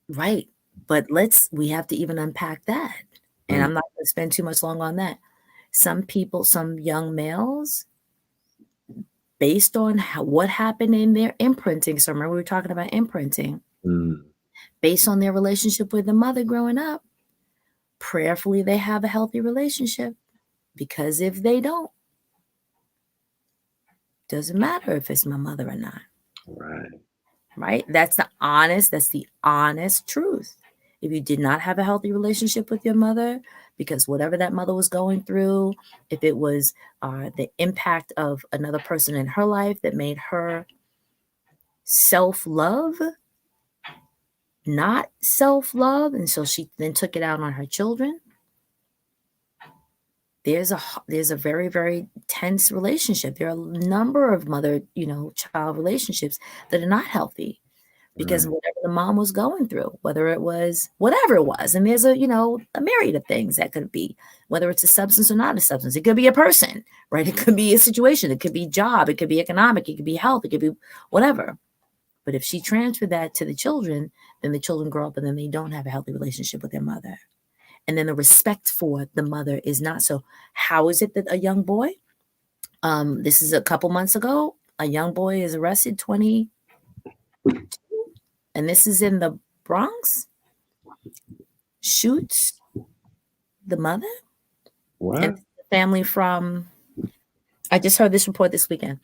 right. But we have to even unpack that. And Mm, I'm not going to spend too much long on that. Some people, some young males, based on what happened in their imprinting. So remember, we were talking about imprinting. mm, Based on their relationship with the mother growing up, prayerfully they have a healthy relationship. Because if they don't, doesn't matter if it's my mother or not. right. Right? That's the honest truth. If you did not have a healthy relationship with your mother, because whatever that mother was going through, if it was the impact of another person in her life that made her self love, not self love, and so she then took it out on her children, there's a very very tense relationship. There are a number of mother child relationships that are not healthy because Right. whatever the mom was going through, whether it was whatever it was, and there's a myriad of things that could be, whether it's a substance or not a substance. It could be a person, right? It could be a situation. It could be job. It could be economic. It could be health. It could be whatever. But if she transferred that to the children, then the children grow up and then they don't have a healthy relationship with their mother. And then the respect for the mother is not so. How is it that a young boy, this is a couple months ago, a young boy is arrested, 20, and this is in the Bronx, shoots the mother and What? the family from, I just heard this report this weekend.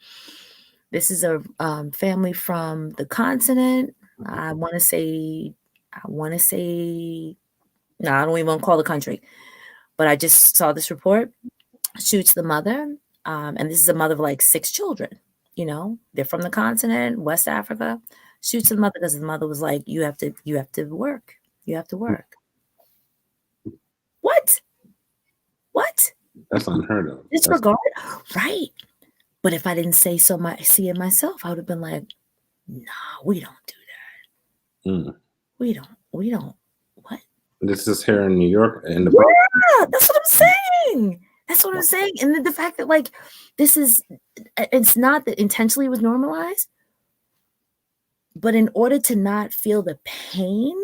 This is a family from the continent. I want to say, I want to say, no, I don't even want to call the country, but I just saw this report. Shoots the mother, and this is a mother of like 6 children. They're from the continent, West Africa. Shoots the mother because the mother was like, you have to work, you have to work. What? What? That's unheard of. That's Disregard? Right. But if I didn't see it myself, I would have been like, nah, we don't do that. mm. We don't. What? This is here in New York in the Bronx. Yeah, that's what I'm saying. That's what I'm saying. And the fact that like this is, it's not that intentionally it was normalized, but in order to not feel the pain,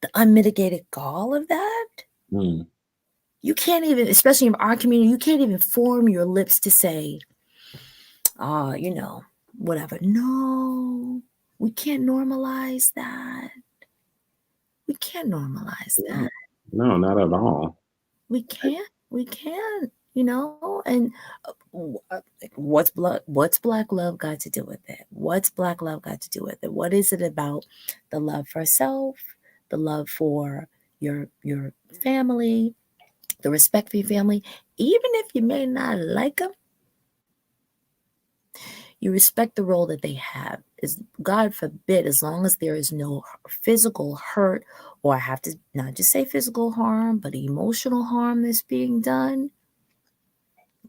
the unmitigated gall of that, Mm, you can't even, especially in our community, you can't even form your lips to say, oh, whatever. No, we can't normalize that. We can't normalize no, that. no, not at all. We can't. We can't. And what's black love got to do with it? What's black love got to do with it? What is it about the love for self, the love for your family, the respect for your family, even if you may not like them, you respect the role that they have. Is God forbid, as long as there is no physical hurt, or I have to not just say physical harm, but emotional harm that's being done,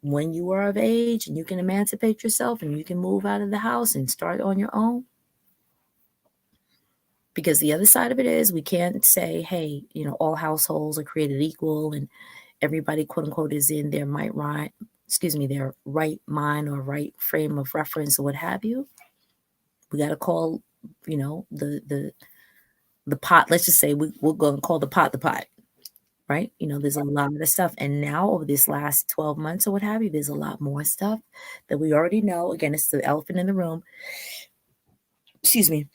when you are of age and you can emancipate yourself and you can move out of the house and start on your own. Because the other side of it is we can't say, hey, all households are created equal and everybody, quote unquote, is in their their right mind or right frame of reference or what have you. We got to call, the pot. Let's just say we're going to call the pot, right? There's a lot of stuff. And now over this last 12 months or what have you, there's a lot more stuff that we already know. Again, it's the elephant in the room. Excuse me.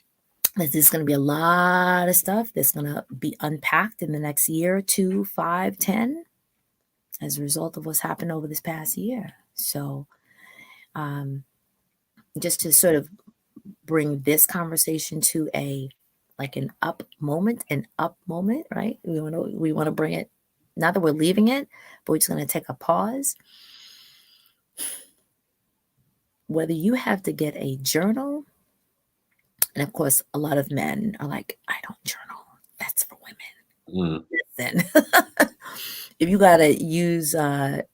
There's going to be a lot of stuff that's going to be unpacked in the next year, 2, 5, 10, as a result of what's happened over this past year. So um, just to sort of bring this conversation to an up moment, right? We want to bring it, not that we're leaving it, but we're just going to take a pause. Whether you have to get a journal, and of course, a lot of men are like, I don't journal. That's for women. mm. Listen, if you gotta use the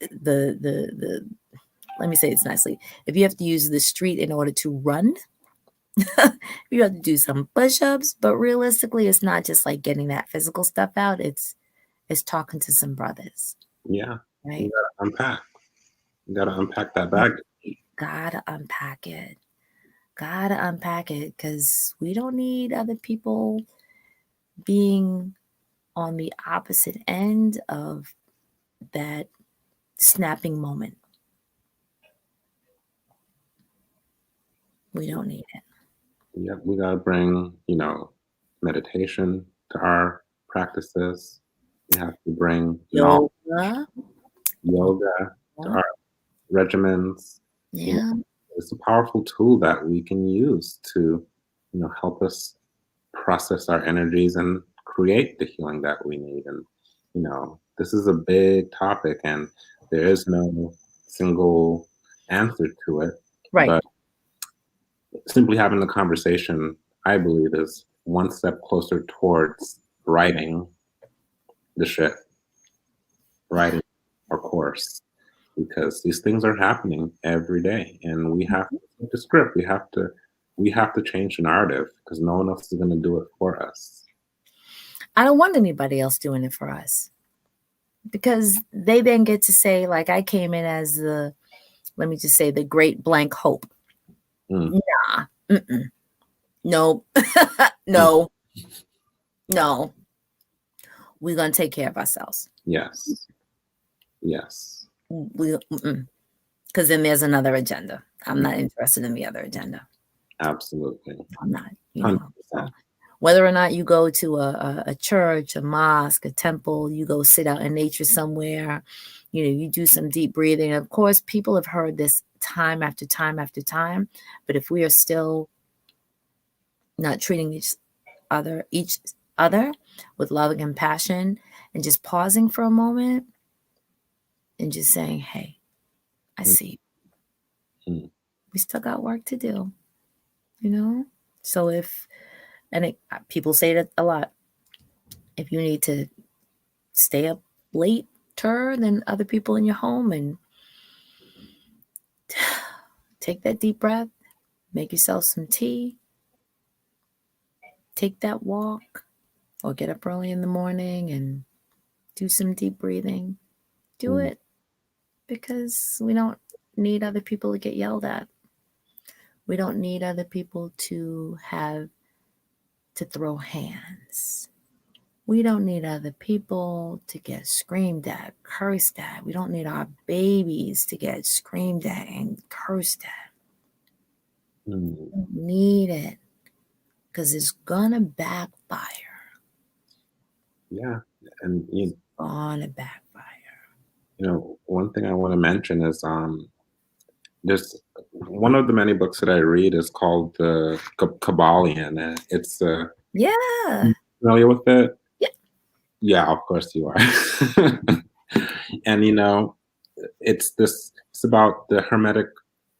let me say this nicely. If you have to use the street in order to run, you have to do some push-ups. But realistically, it's not just like getting that physical stuff out. It's talking to some brothers. Yeah. You right? gotta unpack. You gotta unpack that Yep. bag. Gotta unpack it. Gotta unpack it because we don't need other people being on the opposite end of that snapping moment. We don't need it. Yep, we gotta bring, meditation to our practices. We have to bring knowledge, Yoga. yoga to our regimens. You know, Yeah. it's a powerful tool that we can use to, help us process our energies and create the healing that we need. And, this is a big topic and there is no single answer to it. Right. But simply having the conversation, I believe, is one step closer towards writing the ship, Yeah. writing our course, because these things are happening every day, and we have to flip the script. We have to change the narrative because no one else is going to do it for us. I don't want anybody else doing it for us because they then get to say, like, I came in as let me just say, the great blank hope. Mm, Nah. Mm-mm. No. mm, No. No. We're going to take care of ourselves. yes, yes, Because then there's another agenda. I'm not interested in the other agenda. absolutely, I'm not, 100%. So whether or not you go to a church, a mosque, a temple, you go sit out in nature somewhere, you do some deep breathing. Of course, people have heard this time after time after time, but if we are still not treating each other with love and compassion and just pausing for a moment and just saying, hey, I Mm, see mm, we still got work to do, you know? So people say that a lot, if you need to stay up later than other people in your home and take that deep breath, make yourself some tea, take that walk, or get up early in the morning and do some deep breathing. Do mm, it because we don't need other people to get yelled at. We don't need other people to have to throw hands. We don't need other people to get screamed at, cursed at. We don't need our babies to get screamed at and cursed at. mm. We don't need it because it's gonna backfire. Yeah, and Gonna backfire. one thing I want to mention is there's one of the many books that I read is called the Kabbalion. And it's Yeah. familiar with it? Yeah. Yeah, of course you are. And it's about the hermetic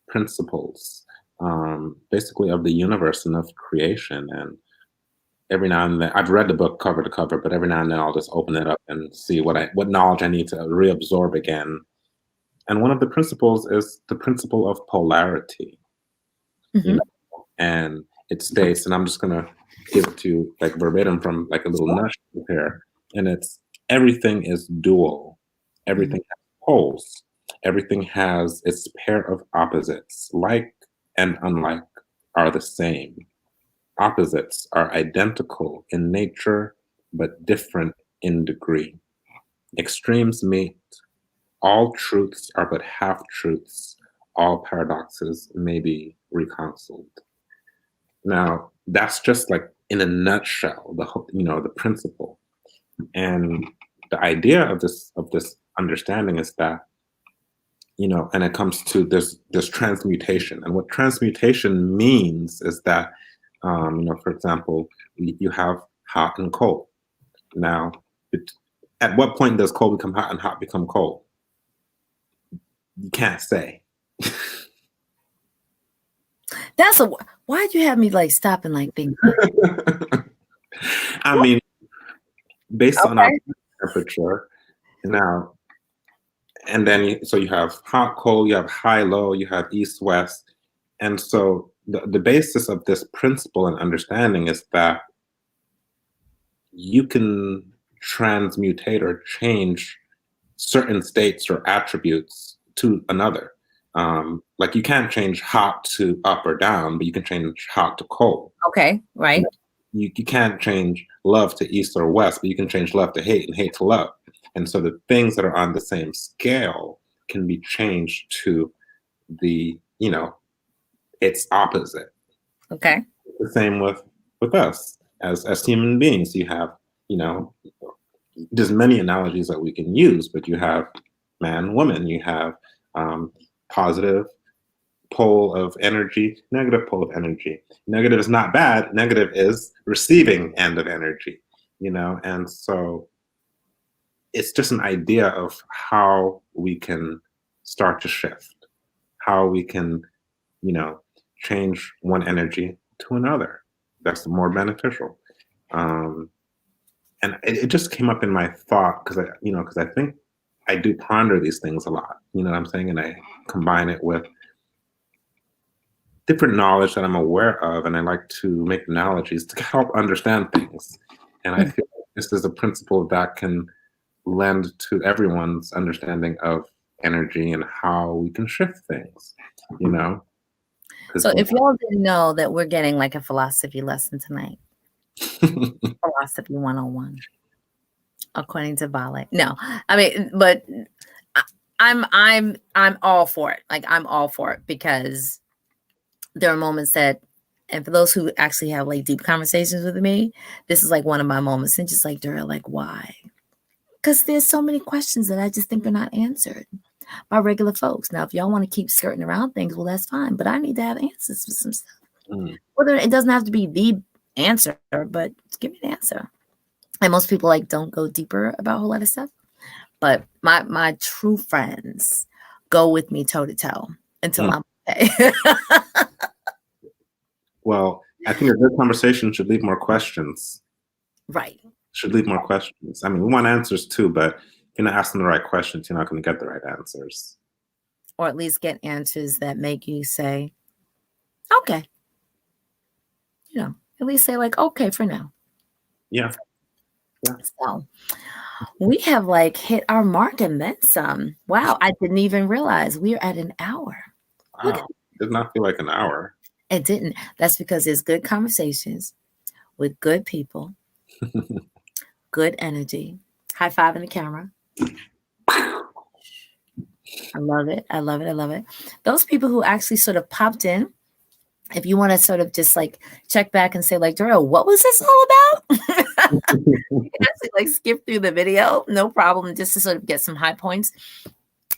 principles, basically of the universe and of creation. And every now and then, I've read the book cover to cover, but every now and then I'll just open it up and see what knowledge I need to reabsorb again. And one of the principles is the principle of polarity. You Mm-hmm. know, and it states, and I'm just gonna give it to you like verbatim from like a little Sure. nutshell here, and it's everything is dual, Mm-hmm. everything has poles, everything has its pair of opposites, like and unlike are the same. Opposites are identical in nature, but different in degree. Extremes meet. All truths are but half truths. All paradoxes may be reconciled. Now, that's just like in a nutshell, the principle. And the idea of this understanding is that, and it comes to this transmutation. And what transmutation means is that, for example, you have hot and cold. Now, at what point does cold become hot and hot become cold? You can't say. Why'd you have me like stop and like think? I mean, based on our Okay. temperature now, and then so you have hot, cold, you have high, low, you have east, west. And so the basis of this principle and understanding is that you can transmutate or change certain states or attributes to another. Like you can't change hot to up or down, but you can change hot to cold. Okay, right. You can't change love to east or west, but you can change love to hate and hate to love. And so the things that are on the same scale can be changed to the, its opposite. Okay. The same with us as human beings. You have, you know, there's many analogies that we can use, but you have man, woman, you have positive pole of energy, negative pole of energy. Negative is not bad, negative is receiving end of energy, and so it's just an idea of how we can start to shift, how we can, change one energy to another that's more beneficial. And it just came up in my thought because I think I do ponder these things a lot, you know what I'm saying? And I combine it with different knowledge that I'm aware of, and I like to make analogies to help understand things. And I feel like this is a principle that can lend to everyone's understanding of energy and how we can shift things, you know? So if y'all didn't know that we're getting like a philosophy lesson tonight, philosophy 101, according to Bale. No, I mean, but I'm all for it. Like I'm all for it because there are moments that, and for those who actually have like deep conversations with me, this is like one of my moments. And just like, Dura, like, why? Because there's so many questions that I just think are not answered by regular folks. Now, if y'all want to keep skirting around things, well, that's fine. But I need to have answers for some stuff. Whether it doesn't have to be the answer, but give me an answer. And most people like don't go deeper about a whole lot of stuff. But my true friends go with me toe to toe until I'm okay. Well, I think a good conversation should leave more questions. Right. Should leave more questions. I mean, we want answers too, but if you're not asking the right questions, you're not going to get the right answers. Or at least get answers that make you say, okay. At least say like, okay for now. Yeah. So we have like hit our mark and then some. Wow. I didn't even realize we're at an hour. Wow. It did not feel like an hour. It didn't. That's because it's good conversations with good people, good energy. High five in the camera. I love it. I love it. I love it. Those people who actually sort of popped in, if you want to sort of just like check back and say like, Daryl, what was this all about? You can actually like skip through the video, no problem, just to sort of get some high points.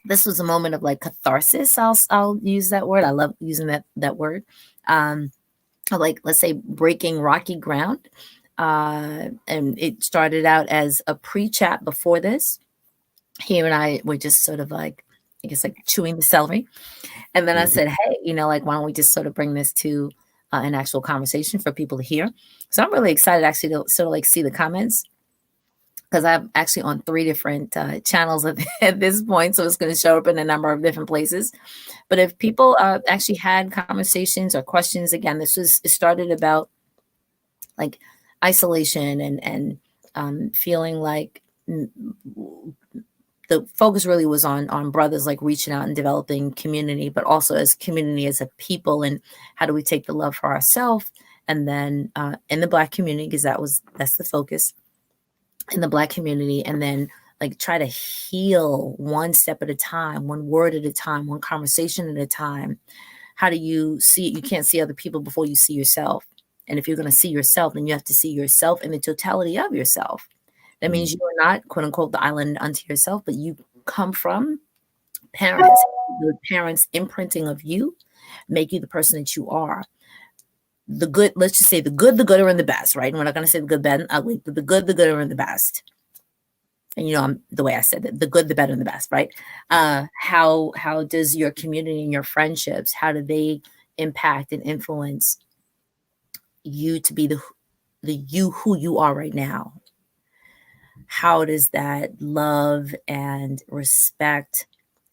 This was a moment of like catharsis. I'll use that word. I love using that word. Like, let's say, breaking rocky ground. And it started out as a pre-chat before this. Here and I were just sort of like, I guess, like chewing the celery. And then I said, hey, like, why don't we just sort of bring this to an actual conversation for people to hear? So I'm really excited actually to sort of like see the comments, because I'm actually on 3 different channels at this point. So it's going to show up in a number of different places. But if people actually had conversations or questions, again, it started about like isolation and feeling like the focus really was on brothers like reaching out and developing community, but also as community, as a people, and how do we take the love for ourselves, and then in the Black community, because that's the focus in the Black community, and then like try to heal one step at a time, one word at a time, one conversation at a time. How do you see it? You can't see other people before you see yourself. And if you're going to see yourself, then you have to see yourself in the totality of yourself. That means you are not, quote unquote, the island unto yourself, but you come from parents. The parents' imprinting of you make you the person that you are. The good, let's just say the good, the gooder, and the best, right? And we're not going to say the good, bad, and ugly, but the good, the gooder, and the best. And the way I said it, the good, the better, and the best, right? How does your community and your friendships, how do they impact and influence you to be the you who you are right now? How does that love and respect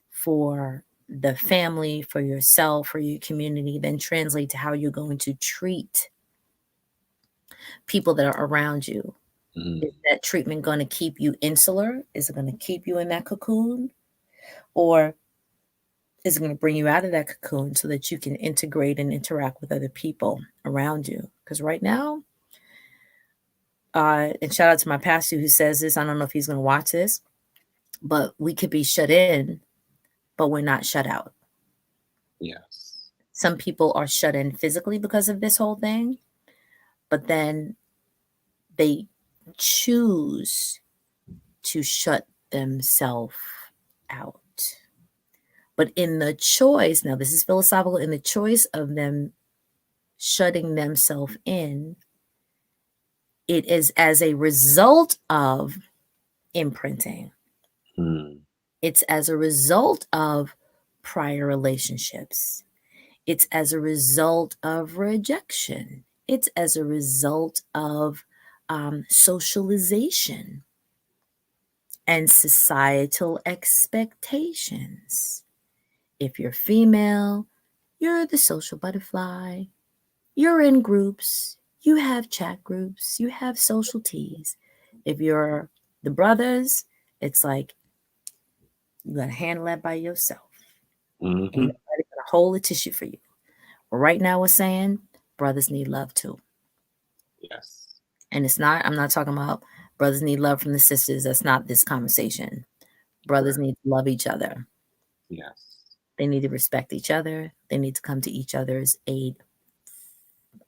for the family, for yourself, for your community, then translate to how you're going to treat people that are around you? Mm. Is that treatment going to keep you insular? Is it going to keep you in that cocoon? Or is going to bring you out of that cocoon so that you can integrate and interact with other people around you. Because right now, and shout out to my pastor who says this, I don't know if he's going to watch this, but we could be shut in, but we're not shut out. Yes. Some people are shut in physically because of this whole thing, but then they choose to shut themselves out. But in the choice, now this is philosophical, in the choice of them shutting themselves in, it is as a result of imprinting. Mm. It's as a result of prior relationships. It's as a result of rejection. It's as a result of socialization and societal expectations. If you're female, you're the social butterfly. You're in groups, you have chat groups, you have social teas. If you're the brothers, it's like you gotta handle that by yourself. Ain't Hmm. nobody gonna hold a tissue for you. But right now we're saying brothers need love too. Yes. And I'm not talking about brothers need love from the sisters. That's not this conversation. Brothers Correct. need to love each other. Yes. They need to respect each other. They need to come to each other's aid.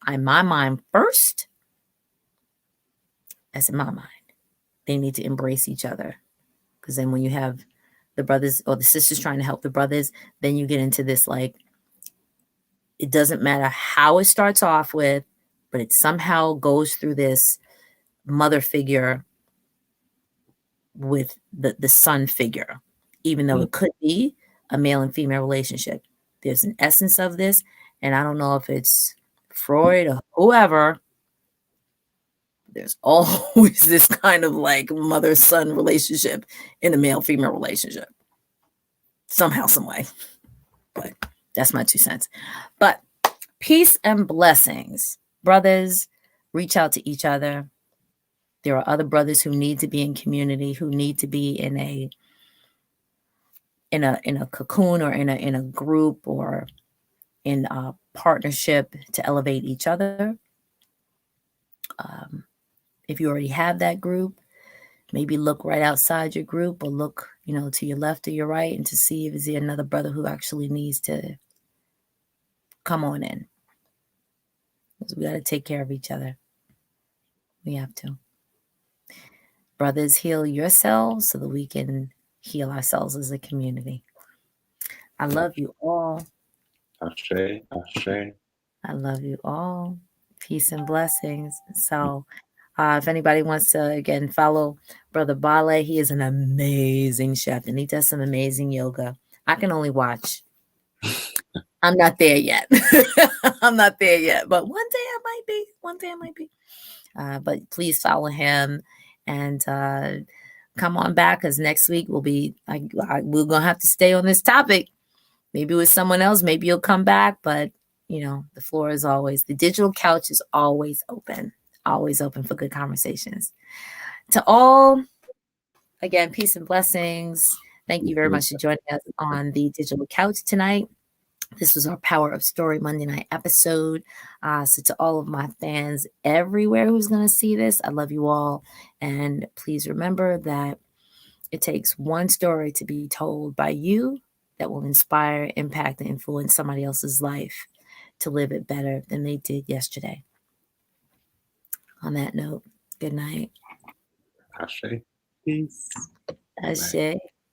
In my mind, first, that's in my mind. They need to embrace each other. Because then when you have the brothers or the sisters trying to help the brothers, then you get into this like, it doesn't matter how it starts off with, but it somehow goes through this mother figure with the son figure, even though Mm. it could be a male and female relationship. There's an essence of this, and I don't know if it's Freud or whoever. There's always this kind of like mother son relationship in a male female relationship, somehow, some way. But that's my 2 cents. But peace and blessings. Brothers, reach out to each other. There are other brothers who need to be in community, who need to be in a cocoon or in a group or in a partnership to elevate each other. Um, if you already have that group, maybe look right outside your group or look, to your left or your right and to see if is there another brother who actually needs to come on in. Because we got to take care of each other. We have to. Brothers, heal yourselves so that we can heal ourselves as a community. I love you all. Ashe. Ashe. I love you all. Peace and blessings. So, if anybody wants to again follow Brother Bale, he is an amazing chef and he does some amazing yoga. I can only watch. I'm not there yet. I'm not there yet, but one day I might be. One day I might be. But please follow him and come on back because next week we'll be. We're gonna have to stay on this topic. Maybe with someone else. Maybe you'll come back, but the floor is always the digital couch is always open for good conversations. To all, again, peace and blessings. Thank you very much for joining us on the digital couch tonight. This was our Power of Story Monday night episode. So to all of my fans everywhere who's going to see this, I love you all. And please remember that it takes one story to be told by you that will inspire, impact, and influence somebody else's life to live it better than they did yesterday. On that note, good night. Ashe. Peace. Bye. Ashe.